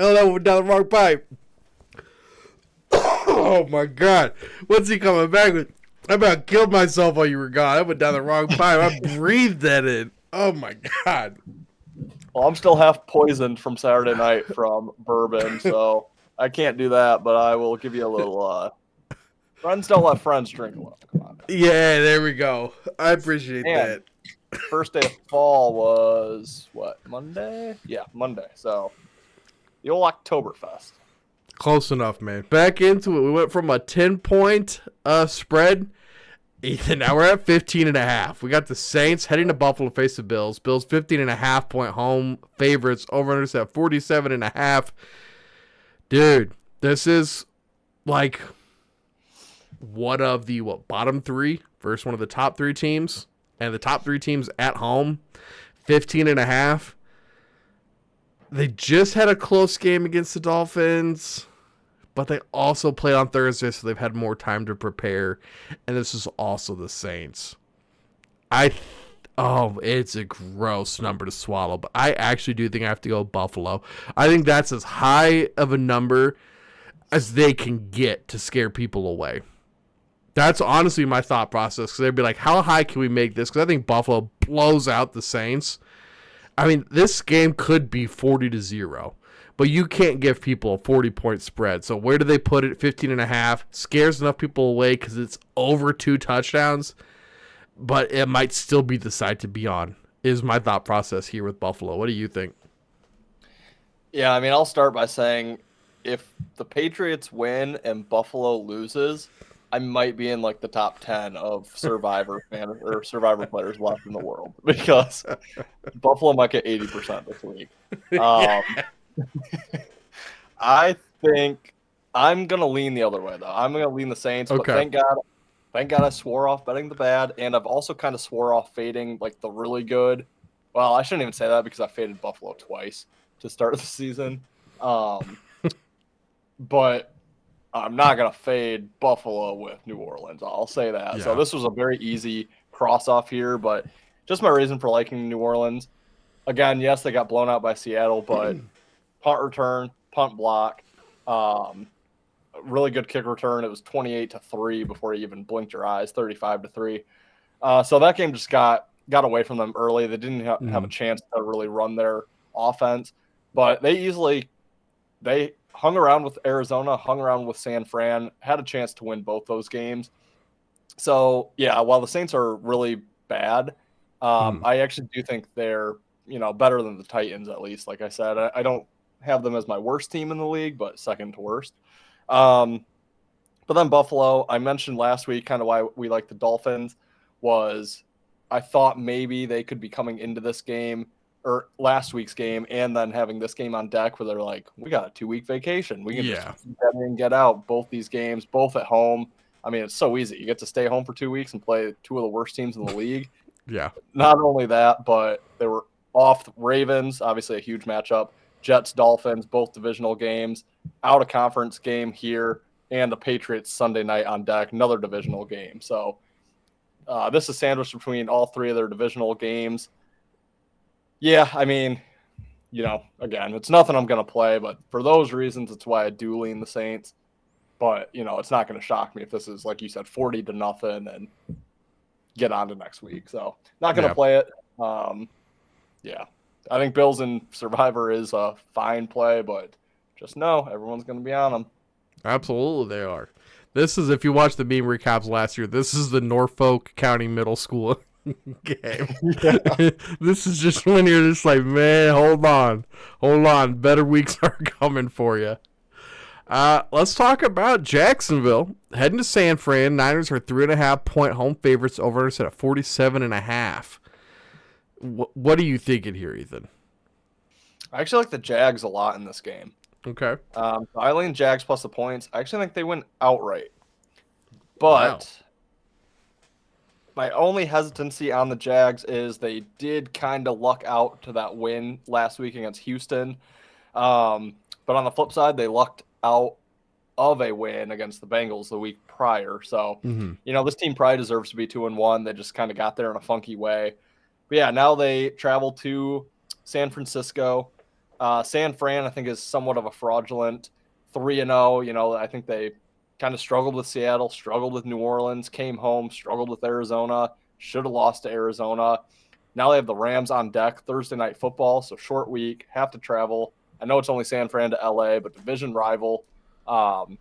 Oh, that went down the wrong pipe. Oh my God! What's he coming back with? I about killed myself while you were gone. I went down the wrong pipe. I breathed that in. Oh my God! Well, I'm still half poisoned from Saturday night from bourbon, so I can't do that. But I will give you a little. Friends don't let friends drink alone. Come on. Yeah, there we go. I appreciate that. First day of fall was what? Monday? Yeah, Monday. So the old Oktoberfest. Close enough, man. Back into it. We went from a 10-point spread. Ethan, now we're at 15.5. We got the Saints heading to Buffalo to face the Bills. Bills 15.5-point home favorites. Over-unders at 47.5. Dude, this is like one of the bottom three versus one of the top three teams. And the top three teams at home, 15.5. They just had a close game against the Dolphins, but they also played on Thursday, so they've had more time to prepare. And this is also the Saints. It's a gross number to swallow, but I actually do think I have to go Buffalo. I think that's as high of a number as they can get to scare people away. That's honestly my thought process, because they'd be like, how high can we make this? Because I think Buffalo blows out the Saints. I mean, this game could be 40-0, but you can't give people a 40-point spread. So where do they put it? 15.5. Scares enough people away because it's over 2 touchdowns, but it might still be the side to be on, is my thought process here with Buffalo. What do you think? Yeah, I mean, I'll start by saying if the Patriots win and Buffalo loses, I might be in like the top 10 of Survivor players left in the world, because Buffalo might get 80% this week. I think I'm gonna lean the other way though. I'm gonna lean the Saints, but thank God I swore off betting the bad, and I've also kind of swore off fading like the really good. Well, I shouldn't even say that because I faded Buffalo twice to start the season. But I'm not going to fade Buffalo with New Orleans. I'll say that. Yeah. So this was a very easy cross-off here, but just my reason for liking New Orleans. Again, yes, they got blown out by Seattle, but punt return, punt block, really good kick return. It was 28-3 before you even blinked your eyes, 35-3. So that game just got away from them early. They didn't have a chance to really run their offense, but they hung around with Arizona, hung around with San Fran, had a chance to win both those games. So, yeah, while the Saints are really bad, I actually do think they're, better than the Titans at least. Like I said, I don't have them as my worst team in the league, but second to worst. But then Buffalo, I mentioned last week kind of why we like the Dolphins was I thought maybe they could be coming into this game or last week's game and then having this game on deck where they're like, we got a 2-week vacation. We can just get in and get out both these games, both at home. I mean, it's so easy. You get to stay home for 2 weeks and play two of the worst teams in the league. Yeah. Not only that, but they were off the Ravens, obviously a huge matchup. Jets, Dolphins, both divisional games. Out of conference game here, and the Patriots Sunday night on deck, another divisional game. So this is sandwiched between all three of their divisional games. Yeah, I mean, again, it's nothing I'm going to play, but for those reasons, it's why I do lean the Saints. But, it's not going to shock me if this is, like you said, 40-0 and get on to next week. So not going to play it. Yeah. I think Bills and Survivor is a fine play, but just know everyone's going to be on them. Absolutely they are. This is, if you watch the meme recaps last year, this is the Norfolk County Middle School game. This is just when you're just like, man, hold on. Better weeks are coming for you. Let's talk about Jacksonville. Heading to San Fran. Niners are 3.5-point home favorites. Over set at 47.5. What are you thinking here, Ethan? I actually like the Jags a lot in this game. Okay. I lean Jags plus the points. I actually think they win outright. But my only hesitancy on the Jags is they did kind of luck out to that win last week against Houston. But on the flip side, they lucked out of a win against the Bengals the week prior. So, this team probably deserves to be 2-1. They just kind of got there in a funky way. But yeah, now they travel to San Francisco. San Fran, I think, is somewhat of a fraudulent 3-0. I think they kind of struggled with Seattle, struggled with New Orleans, came home, struggled with Arizona, should have lost to Arizona. Now they have the Rams on deck Thursday night football, so short week, have to travel. I know it's only San Fran to LA, but division rival on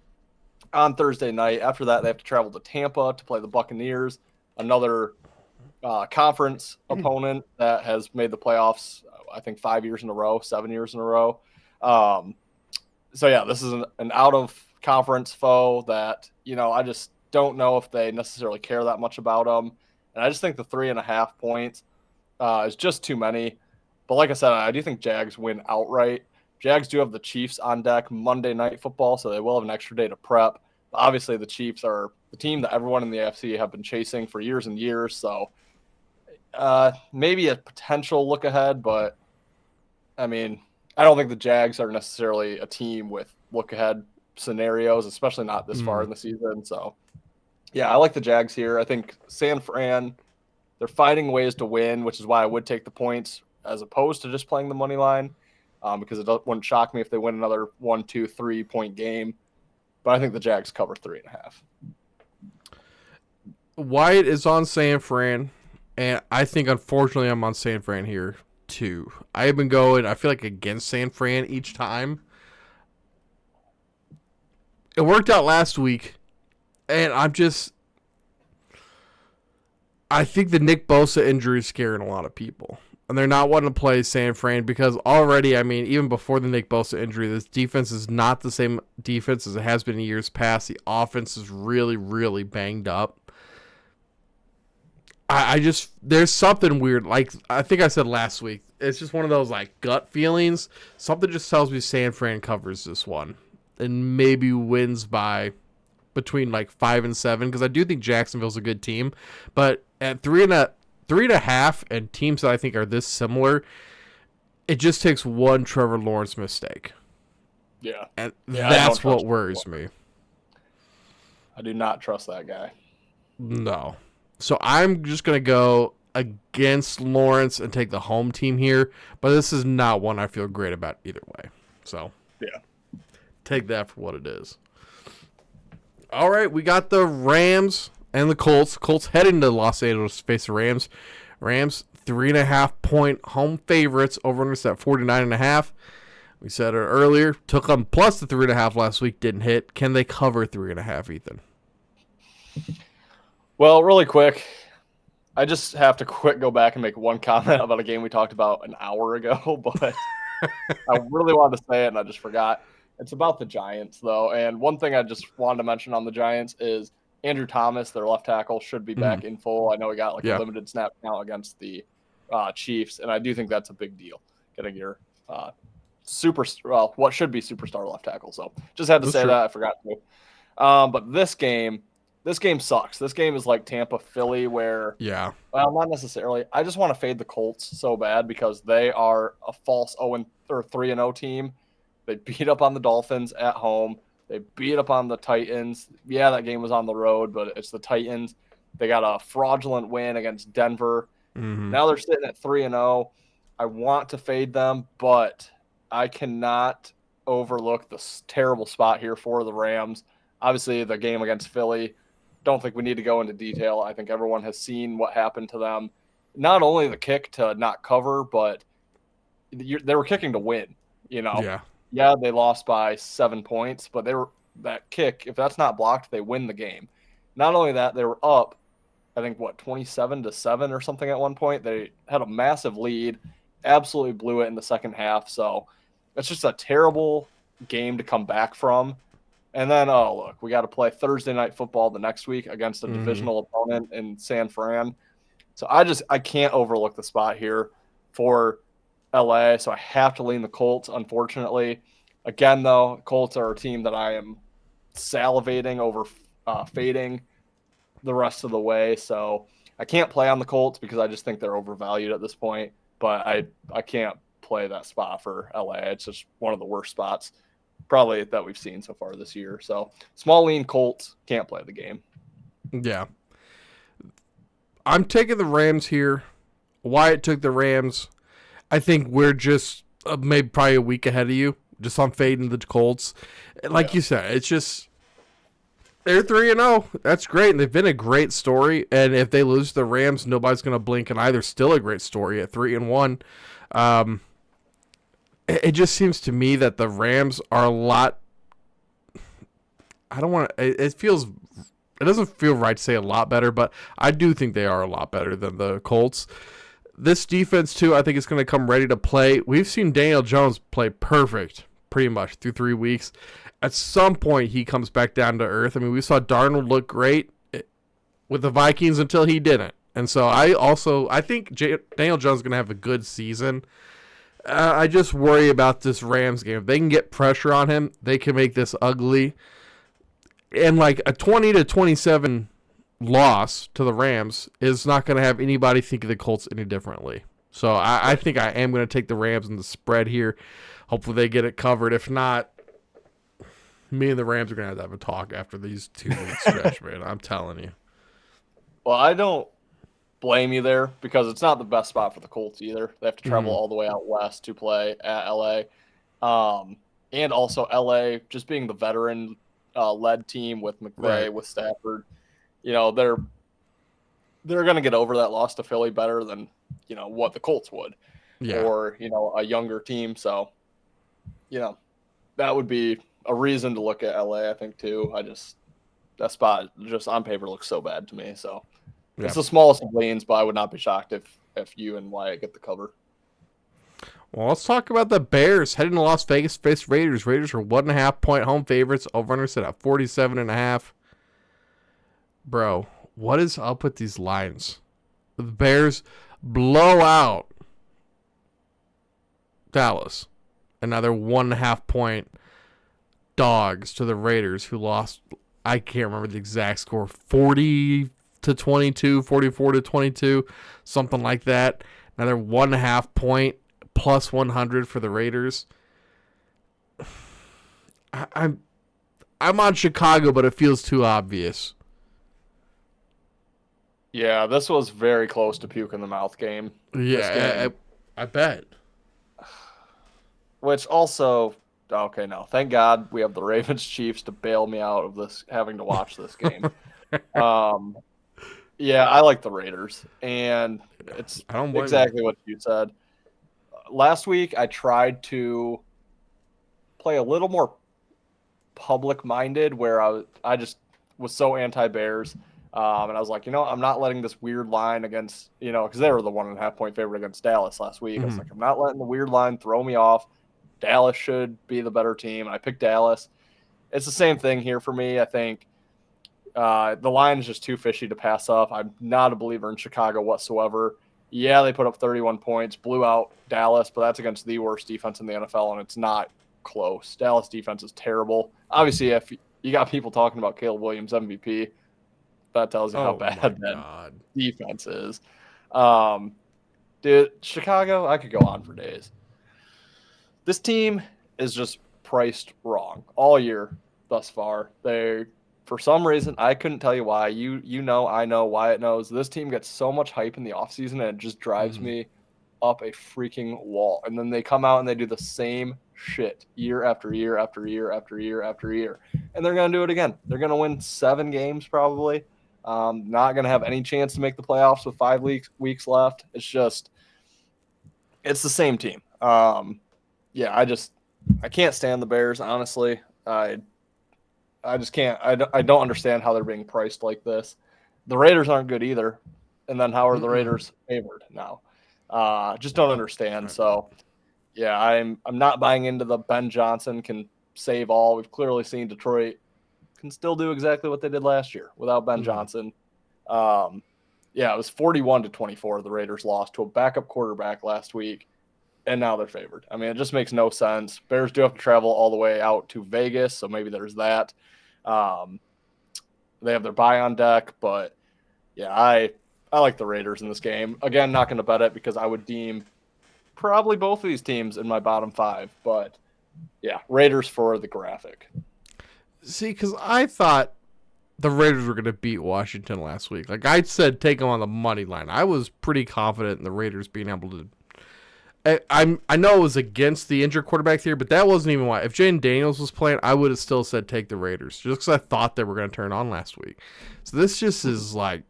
Thursday night. After that, they have to travel to Tampa to play the Buccaneers, another conference opponent that has made the playoffs, I think 7 years in a row. So yeah, this is an out of conference foe that, I just don't know if they necessarily care that much about them. And I just think the 3.5 points is just too many. But like I said, I do think Jags win outright. Jags do have the Chiefs on deck Monday Night Football, so they will have an extra day to prep. But obviously, the Chiefs are the team that everyone in the AFC have been chasing for years and years. So maybe a potential look ahead, but I mean, I don't think the Jags are necessarily a team with look ahead scenarios, especially not this far in the season. So yeah, I like the Jags here. I think San Fran, they're finding ways to win, which is why I would take the points as opposed to just playing the money line, because it wouldn't shock me if they win another 1, 2, 3 point game. But I think the Jags cover 3.5. Wyatt is on San Fran, and I think, unfortunately, I'm on San Fran here, too. I have been going, I feel like, against San Fran each time. It worked out last week, and I think the Nick Bosa injury is scaring a lot of people. And they're not wanting to play San Fran because already, I mean, even before the Nick Bosa injury, this defense is not the same defense as it has been in years past. The offense is really, really banged up. There's something weird. Like, I think I said last week, it's just one of those, like, gut feelings. Something just tells me San Fran covers this one and maybe wins by between, like, 5 and 7, because I do think Jacksonville's a good team. But at 3.5 and teams that I think are this similar, it just takes one Trevor Lawrence mistake. Yeah. And that's what worries me. I do not trust that guy. No. So I'm just going to go against Lawrence and take the home team here, but this is not one I feel great about either way. So yeah, take that for what it is. All right, we got the Rams and the Colts. Colts heading to Los Angeles to face the Rams. Rams 3.5 point home favorites, over under at 49.5. We said it earlier, took them plus the 3.5 last week, didn't hit. Can they cover 3.5, Ethan? Well, really quick, I just have to go back and make one comment about a game we talked about an hour ago, but I really wanted to say it and I just forgot. It's about the Giants, though. And one thing I just wanted to mention on the Giants is Andrew Thomas, their left tackle, should be back in full. I know he got a limited snap count against the Chiefs, and I do think that's a big deal, getting your what should be superstar left tackle. So just had to say that. I forgot to. But this game sucks. This game is like Tampa Philly, where well, not necessarily. I just want to fade the Colts so bad because they are a false 3-0 team. They beat up on the Dolphins at home. They beat up on the Titans. Yeah, that game was on the road, but it's the Titans. They got a fraudulent win against Denver. Now they're sitting at 3-0. I want to fade them, but I cannot overlook the terrible spot here for the Rams. Obviously, the game against Philly, don't think we need to go into detail. I think everyone has seen what happened to them. Not only the kick to not cover, but they were kicking to win. Yeah. Yeah, they lost by 7 points, but that kick. If that's not blocked, they win the game. Not only that, they were up, I think 27-7 or something at one point. They had a massive lead, absolutely blew it in the second half. So it's just a terrible game to come back from. And then, oh, look, we got to play Thursday night football the next week against a divisional opponent in San Fran. So I can't overlook the spot here for LA. So I have to lean the Colts, unfortunately. Again, though, Colts are a team that I am salivating over fading the rest of the way. So I can't play on the Colts because I just think they're overvalued at this point. But I can't play that spot for LA. It's just one of the worst spots probably that we've seen so far this year. So small lean Colts, can't play the game. Yeah. I'm taking the Rams here. Wyatt took the Rams. I think we're just maybe probably a week ahead of you. Just on fading the Colts. Like you said, it's just they're 3-0. That's great. And they've been a great story. And if they lose to the Rams, nobody's going to blink an eye. They're still a great story at 3-1. It just seems to me that the Rams are a lot. I don't want to. It doesn't feel right to say a lot better, but I do think they are a lot better than the Colts. This defense, too, I think it's going to come ready to play. We've seen Daniel Jones play perfect pretty much through 3 weeks. At some point, he comes back down to earth. I mean, we saw Darnold look great with the Vikings until he didn't. And so I think Daniel Jones is going to have a good season. I just worry about this Rams game. If they can get pressure on him, they can make this ugly. And like a 20-27 loss to the Rams is not going to have anybody think of the Colts any differently. So I think I am going to take the Rams in the spread here. Hopefully they get it covered. If not, me and the Rams are going to have a talk after these 2 weeks stretch, man. I'm telling you. Well, I don't blame you there because it's not the best spot for the Colts either. They have to travel all the way out west to play at LA. And also LA just being the veteran led team with McVay, with Stafford, they're going to get over that loss to Philly better than, what the Colts would or, a younger team. So, that would be a reason to look at LA, I think too. That spot just on paper looks so bad to me. So it's the smallest of lanes, but I would not be shocked if you and Wyatt get the cover. Well, let's talk about the Bears heading to Las Vegas to face Raiders. Raiders are 1.5 point home favorites. Over-under set at 47.5. Bro, what is up with these lines? The Bears blow out Dallas. And now they're 1.5 point dogs to the Raiders, who lost, I can't remember the exact score, 40-22, 44-22, something like that. Now they're 1.5 point plus 100 for the Raiders. I'm on Chicago, but it feels too obvious. Yeah, this was very close to puke in the mouth game. Yeah, I bet. Which also, okay, no, thank God we have the Ravens Chiefs to bail me out of this, having to watch this game. Yeah, I like the Raiders, and it's exactly what you said. Last week, I tried to play a little more public-minded, where I just was so anti-Bears, and I was like, I'm not letting this weird line against, because they were the 1.5 point favorite against Dallas last week. I was like, I'm not letting the weird line throw me off. Dallas should be the better team. I picked Dallas. It's the same thing here for me. I think the line is just too fishy to pass up. I'm not a believer in Chicago whatsoever. Yeah, they put up 31 points, blew out Dallas, but that's against the worst defense in the NFL, and it's not close. Dallas defense is terrible. Obviously, if you got people talking about Caleb Williams MVP, that tells you how bad that defense is. Dude, Chicago, I could go on for days. This team is just priced wrong all year thus far. For some reason, I couldn't tell you why. I know, Wyatt knows. This team gets so much hype in the offseason, and it just drives me up a freaking wall. And then they come out and they do the same shit year after year after year after year after year. And they're going to do it again. They're going to win 7 games probably. Not going to have any chance to make the playoffs with 5 weeks left. It's the same team. Yeah, I can't stand the Bears, honestly. I just can't. I don't understand how they're being priced like this. The Raiders aren't good either. And then how are the Raiders favored now? Just don't understand. So, yeah, I'm not buying into the Ben Johnson can save all. We've clearly seen Detroit can still do exactly what they did last year without Ben Johnson. Yeah, it was 41-24. The Raiders lost to a backup quarterback last week, and now they're favored. I mean, it just makes no sense. Bears do have to travel all the way out to Vegas, so maybe there's that. They have their bye on deck, but yeah, I like the Raiders in this game. Again, not going to bet it because I would deem probably both of these teams in my bottom 5, but yeah, Raiders for the graphic. See, because I thought the Raiders were going to beat Washington last week. Like I said, take them on the money line. I was pretty confident in the Raiders being able to. I know it was against the injured quarterback here, but that wasn't even why. If Jaden Daniels was playing, I would have still said take the Raiders, just because I thought they were going to turn on last week. So this just is like,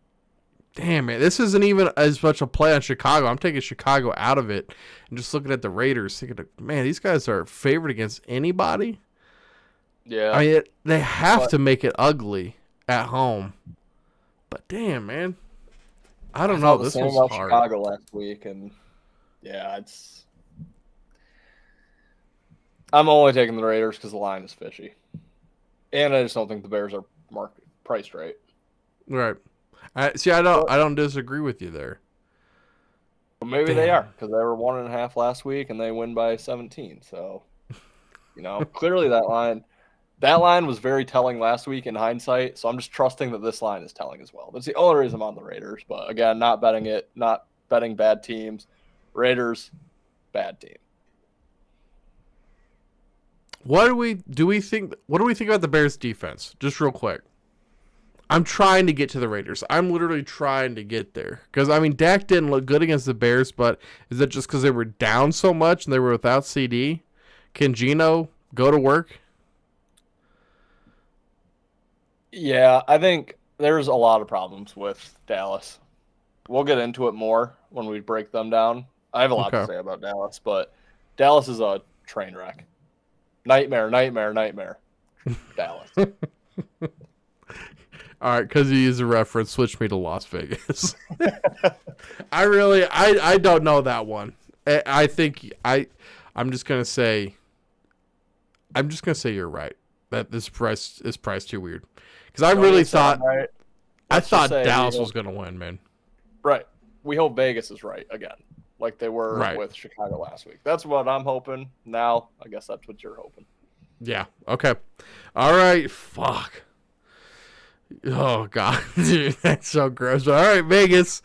damn, man, this isn't even as much a play on Chicago. I'm taking Chicago out of it and just looking at the Raiders, thinking, man, these guys are favored against anybody. Yeah, I mean, they have to make it ugly at home. But damn, man, I don't know. This was hard. Chicago last week, and yeah, I'm only taking the Raiders because the line is fishy, and I just don't think the Bears are priced right. Right. I don't disagree with you there. But maybe they are because they were 1.5 last week and they win by 17. So, clearly that line was very telling last week in hindsight. So I'm just trusting that this line is telling as well. That's the only reason I'm on the Raiders. But again, not betting it, not betting bad teams. Raiders, bad team. What do we think about the Bears defense? Just real quick. I'm trying to get to the Raiders. I'm literally trying to get there. Because, I mean, Dak didn't look good against the Bears, but is that just because they were down so much and they were without CD? Can Geno go to work? Yeah, I think there's a lot of problems with Dallas. We'll get into it more when we break them down. I have a lot to say about Dallas, but Dallas is a train wreck. Nightmare. Dallas. All right, because you use a reference, switch me to Las Vegas. I don't know that one. I think I'm just gonna say you're right that this price is priced too weird. Because I really thought Dallas was gonna win, man. Right. We hope Vegas is right again, like they were with Chicago last week. That's what I'm hoping. Now, I guess that's what you're hoping. Yeah. Okay. All right. Fuck. Oh, God. Dude, that's so gross. But, all right, Vegas.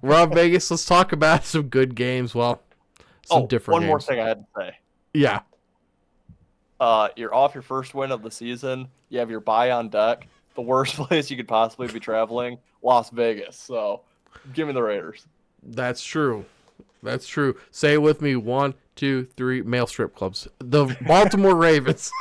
We're on Vegas. Let's talk about some good games. Well, some different games. One more thing I had to say. Yeah. You're off your first win of the season. You have your bye on deck. The worst place you could possibly be traveling, Las Vegas. So, give me the Raiders. That's true. Say it with me. 1, 2, 3. Male strip clubs. The Baltimore Ravens.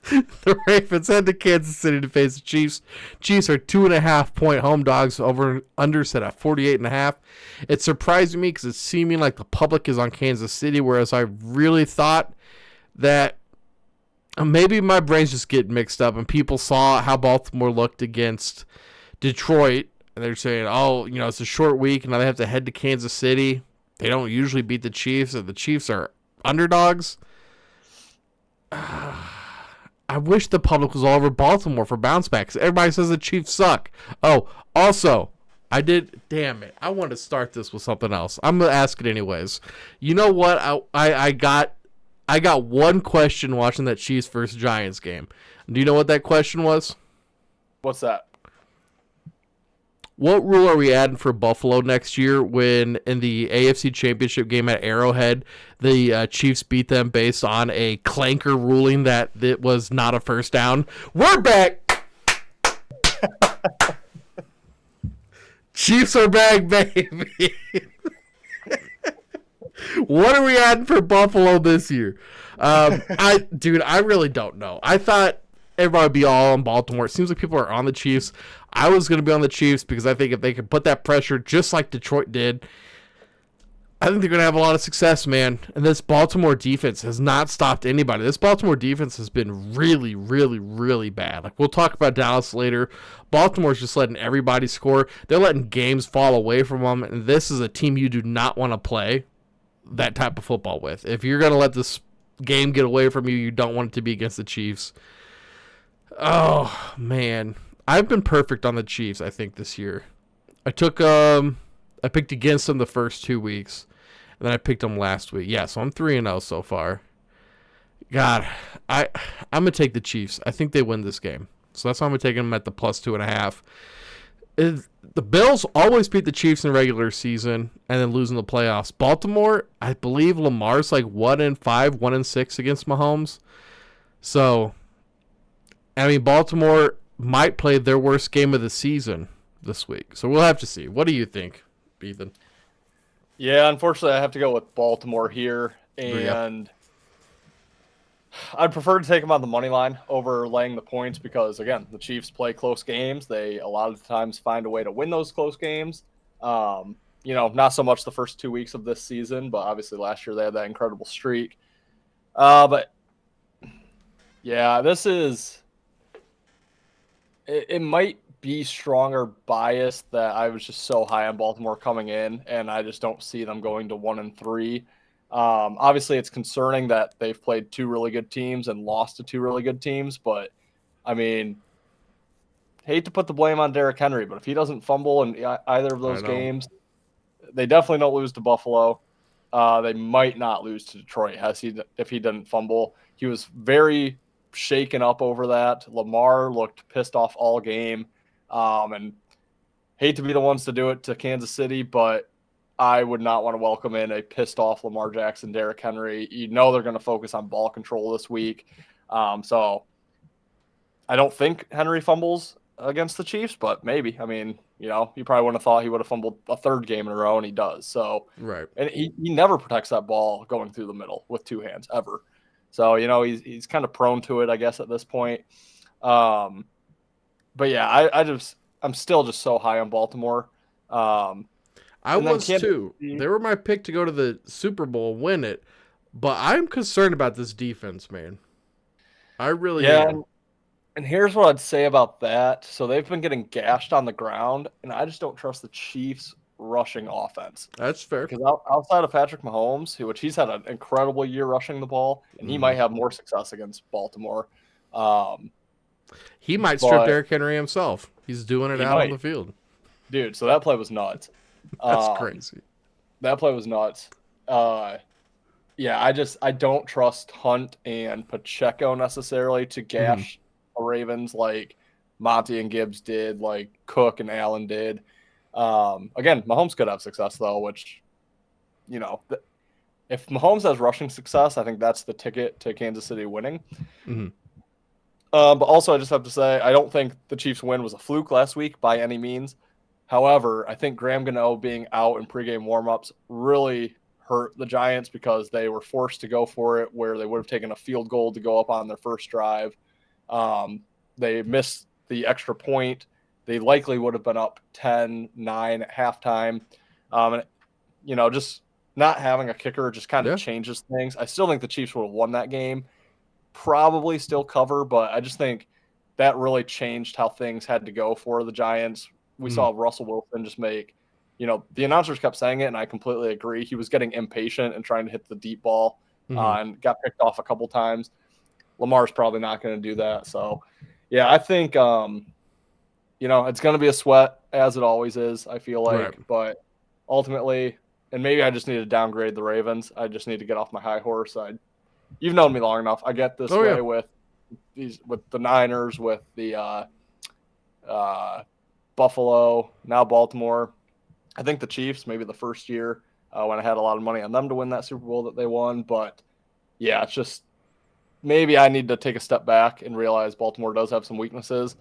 The Ravens head to Kansas City to face the Chiefs. Chiefs are 2.5-point home dogs. Over under set at 48.5. It's surprising me because it's seeming like the public is on Kansas City, whereas I really thought that maybe my brain's just getting mixed up and people saw how Baltimore looked against Detroit and they're saying, oh, it's a short week and now they have to head to Kansas City. They don't usually beat the Chiefs, and the Chiefs are underdogs. I wish the public was all over Baltimore for bounce back because everybody says the Chiefs suck. Oh, also, damn it. I wanted to start this with something else. I'm going to ask it anyways. You know what? I got one question watching that Chiefs versus Giants game. Do you know what that question was? What's that? What rule are we adding for Buffalo next year when in the AFC Championship game at Arrowhead, the Chiefs beat them based on a clanker ruling that it was not a first down? We're back! Chiefs are back, baby! What are we adding for Buffalo this year? I really don't know. I thought everybody would be all on Baltimore. It seems like people are on the Chiefs. I was going to be on the Chiefs because I think if they could put that pressure just like Detroit did, I think they're going to have a lot of success, man. And this Baltimore defense has not stopped anybody. This Baltimore defense has been really, really, really bad. Like, we'll talk about Dallas later. Baltimore's just letting everybody score. They're letting games fall away from them. And this is a team you do not want to play that type of football with. If you're going to let this game get away from you, you don't want it to be against the Chiefs. Oh, man. I've been perfect on the Chiefs, I think, this year. I picked against them the first 2 weeks. And then I picked them last week. Yeah, so I'm 3-0 so far. God, I'm going to take the Chiefs. I think they win this game. So that's why I'm going to take them at the plus 2.5. The Bills always beat the Chiefs in the regular season and then lose in the playoffs. Baltimore, I believe Lamar's like 1-5, 1-6 against Mahomes. So, I mean, Baltimore might play their worst game of the season this week. So we'll have to see. What do you think, Ethan? Yeah, unfortunately, I have to go with Baltimore here, and I'd prefer to take them on the money line over laying the points because, again, the Chiefs play close games. They, a lot of the times, find a way to win those close games. Not so much the first 2 weeks of this season, but obviously last year they had that incredible streak. But, yeah, this is – it might be stronger bias that I was just so high on Baltimore coming in, and I just don't see them going to 1-3. Obviously, it's concerning that they've played two really good teams and lost to two really good teams, but I mean, hate to put the blame on Derrick Henry, but if he doesn't fumble in either of those games, they definitely don't lose to Buffalo. They might not lose to Detroit if he didn't fumble. He was very shaken up over that. Lamar looked pissed off all game. And hate to be the ones to do it to Kansas City, but I would not want to welcome in a pissed off Lamar Jackson, Derrick Henry. You know they're going to focus on ball control this week. So I don't think Henry fumbles against the Chiefs, but maybe. I mean, you probably wouldn't have thought he would have fumbled a third game in a row, and he does. So, right. And he never protects that ball going through the middle with two hands, ever. So, he's kind of prone to it, I guess, at this point. But yeah, I'm still just so high on Baltimore. I was too. They were my pick to go to the Super Bowl, win it, but I'm concerned about this defense, man. I really am. And here's what I'd say about that. So they've been getting gashed on the ground, and I just don't trust the Chiefs' rushing offense. That's fair. Because outside of Patrick Mahomes, which he's had an incredible year rushing the ball, and he might have more success against Baltimore. He might strip Derrick Henry himself. He's doing it out on the field. Dude, so that play was nuts. That's crazy. That play was nuts. Yeah, I don't trust Hunt and Pacheco necessarily to gash the Ravens like Monty and Gibbs did, like Cook and Allen did. Again, Mahomes could have success, though, which, if Mahomes has rushing success, I think that's the ticket to Kansas City winning. But also, I just have to say, I don't think the Chiefs' win was a fluke last week by any means. However, I think Graham Gano being out in pregame warmups really hurt the Giants because they were forced to go for it where they would have taken a field goal to go up on their first drive. They missed the extra point. They likely would have been up 10-9 at halftime. Just not having a kicker just kind of changes things. I still think the Chiefs would have won that game. Probably still cover, but I just think that really changed how things had to go for the Giants. We saw Russell Wilson just make, the announcers kept saying it, and I completely agree. He was getting impatient and trying to hit the deep ball and got picked off a couple times. Lamar's probably not going to do that. So, yeah, I think, it's going to be a sweat, as it always is, I feel like. Right. But ultimately, and maybe I just need to downgrade the Ravens. I just need to get off my high horse. You've known me long enough. I get this way with the Niners, with the Buffalo, now Baltimore. I think the Chiefs, maybe the first year when I had a lot of money on them to win that Super Bowl that they won. But, yeah, it's just maybe I need to take a step back and realize Baltimore does have some weaknesses.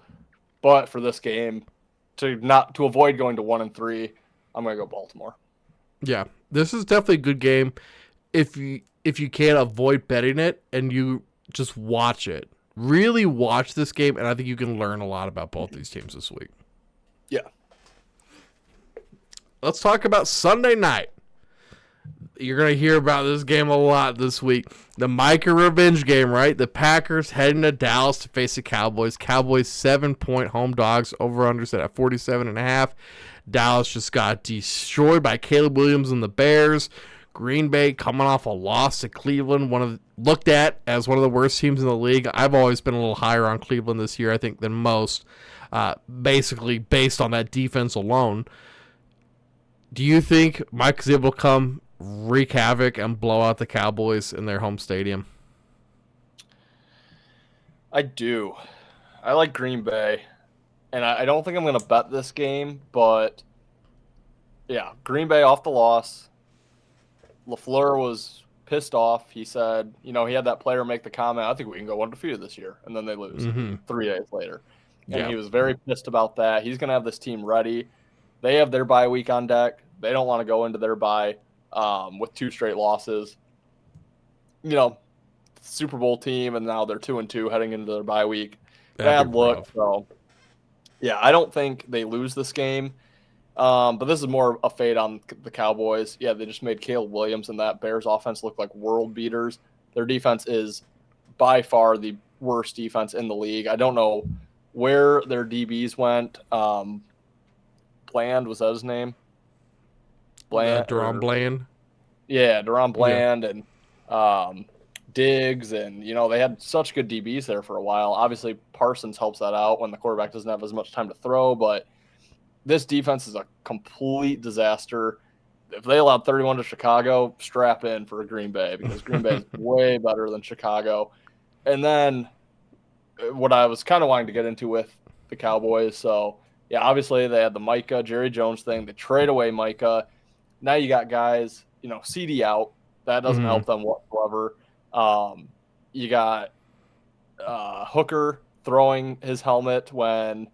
But for this game, to avoid going to 1-3, I'm going to go Baltimore. Yeah, This is definitely a good game if you can't avoid betting it and you just watch it. Really watch this game, and I think you can learn a lot about both these teams this week. Yeah. Let's talk about Sunday night. You're going to hear about this game a lot this week. The Micah revenge game, right? The Packers heading to Dallas to face the Cowboys. Cowboys 7-point home dogs, over-under set at 47.5. Dallas just got destroyed by Caleb Williams and the Bears. Green Bay coming off a loss to Cleveland, looked at as one of the worst teams in the league. I've always been a little higher on Cleveland this year, I think, than most, basically based on that defense alone. Do you think Mike is able to come wreak havoc and blow out the Cowboys in their home stadium? I do. I like Green Bay, and I don't think I'm going to bet this game, but yeah, Green Bay off the loss. LaFleur was pissed off. He said, he had that player make the comment, I think we can go undefeated this year, and then they lose 3 days later. And he was very pissed about that. He's going to have this team ready. They have their bye week on deck. They don't want to go into their bye with 2 straight losses. Super Bowl team, and now they're 2-2 heading into their bye week. Bad look. So, yeah, I don't think they lose this game. But this is more a fade on the Cowboys. Yeah, they just made Caleb Williams and that Bears offense look like world beaters. Their defense is by far the worst defense in the league. I don't know where their DBs went. Bland, was that his name? Deron Bland. Yeah, Deron Bland and Diggs, and they had such good DBs there for a while. Obviously, Parsons helps that out when the quarterback doesn't have as much time to throw, but this defense is a complete disaster. If they allowed 31 to Chicago, strap in for Green Bay, because Green Bay is way better than Chicago. And then what I was kind of wanting to get into with the Cowboys. So, yeah, obviously they had the Micah, Jerry Jones thing. They trade away Micah. Now you got guys, CD out. That doesn't help them whatsoever. You got Hooker throwing his helmet when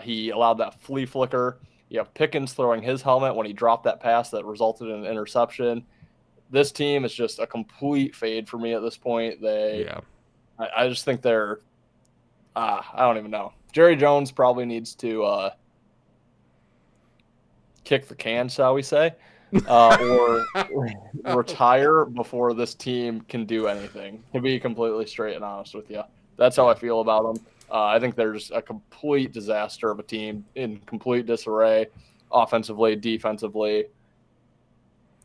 he allowed that flea flicker. You have Pickens throwing his helmet when he dropped that pass that resulted in an interception. This team is just a complete fade for me at this point. I just think they're I don't even know. Jerry Jones probably needs to kick the can, shall we say, or retire before this team can do anything, to be completely straight and honest with you. That's how I feel about them. I think they're just a complete disaster of a team in complete disarray, offensively, defensively.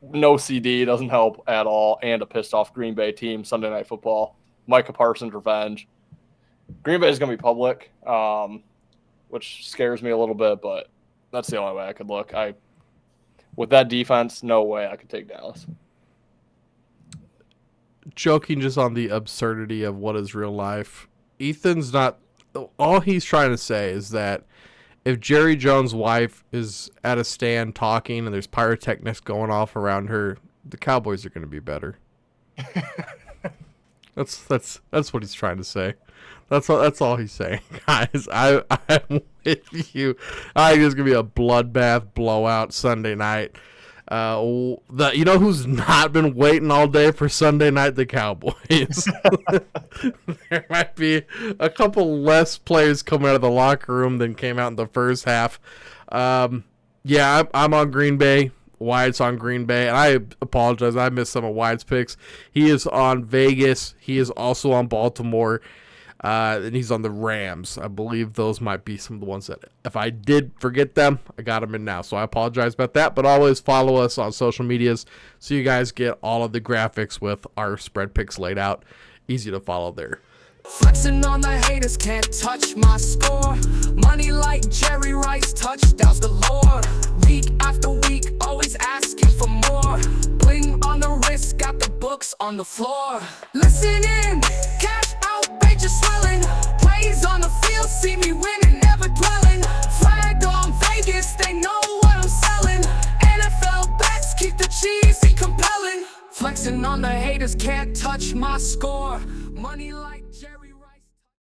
No CD doesn't help at all, and a pissed-off Green Bay team, Sunday Night Football. Micah Parsons revenge. Green Bay is going to be public, which scares me a little bit, but that's the only way I could look. With that defense, no way I could take Dallas. Joking just on the absurdity of what is real life. Ethan's not... All he's trying to say is that if Jerry Jones' wife is at a stand talking and there's pyrotechnics going off around her, the Cowboys are going to be better. That's what he's trying to say. That's all he's saying, guys. I'm with you. I think it's gonna be a bloodbath blowout Sunday night. You know who's not been waiting all day for Sunday night? The Cowboys. There might be a couple less players coming out of the locker room than came out in the first half. Yeah, I'm on Green Bay. Wyatt's on Green Bay, and I apologize. I missed some of Wyatt's picks. He is on Vegas. He is also on Baltimore, and he's on the Rams. I believe those might be some of the ones that, if I did forget them, I got them in now. So I apologize about that, but always follow us on social medias so you guys get all of the graphics with our spread picks laid out. Easy to follow there. Flexing on the haters, can't touch my score. Money like Jerry Rice, touchdowns galore. Week after week, always asking for more. Bling on the wrist, got the books on the floor. Listen in, cash out, page is swelling. Plays on the field, see me winning, never dwelling. Flag on Vegas, they know what I'm selling. NFL bets, keep the cheesy compelling. Flexing on the haters, can't touch my score. Money like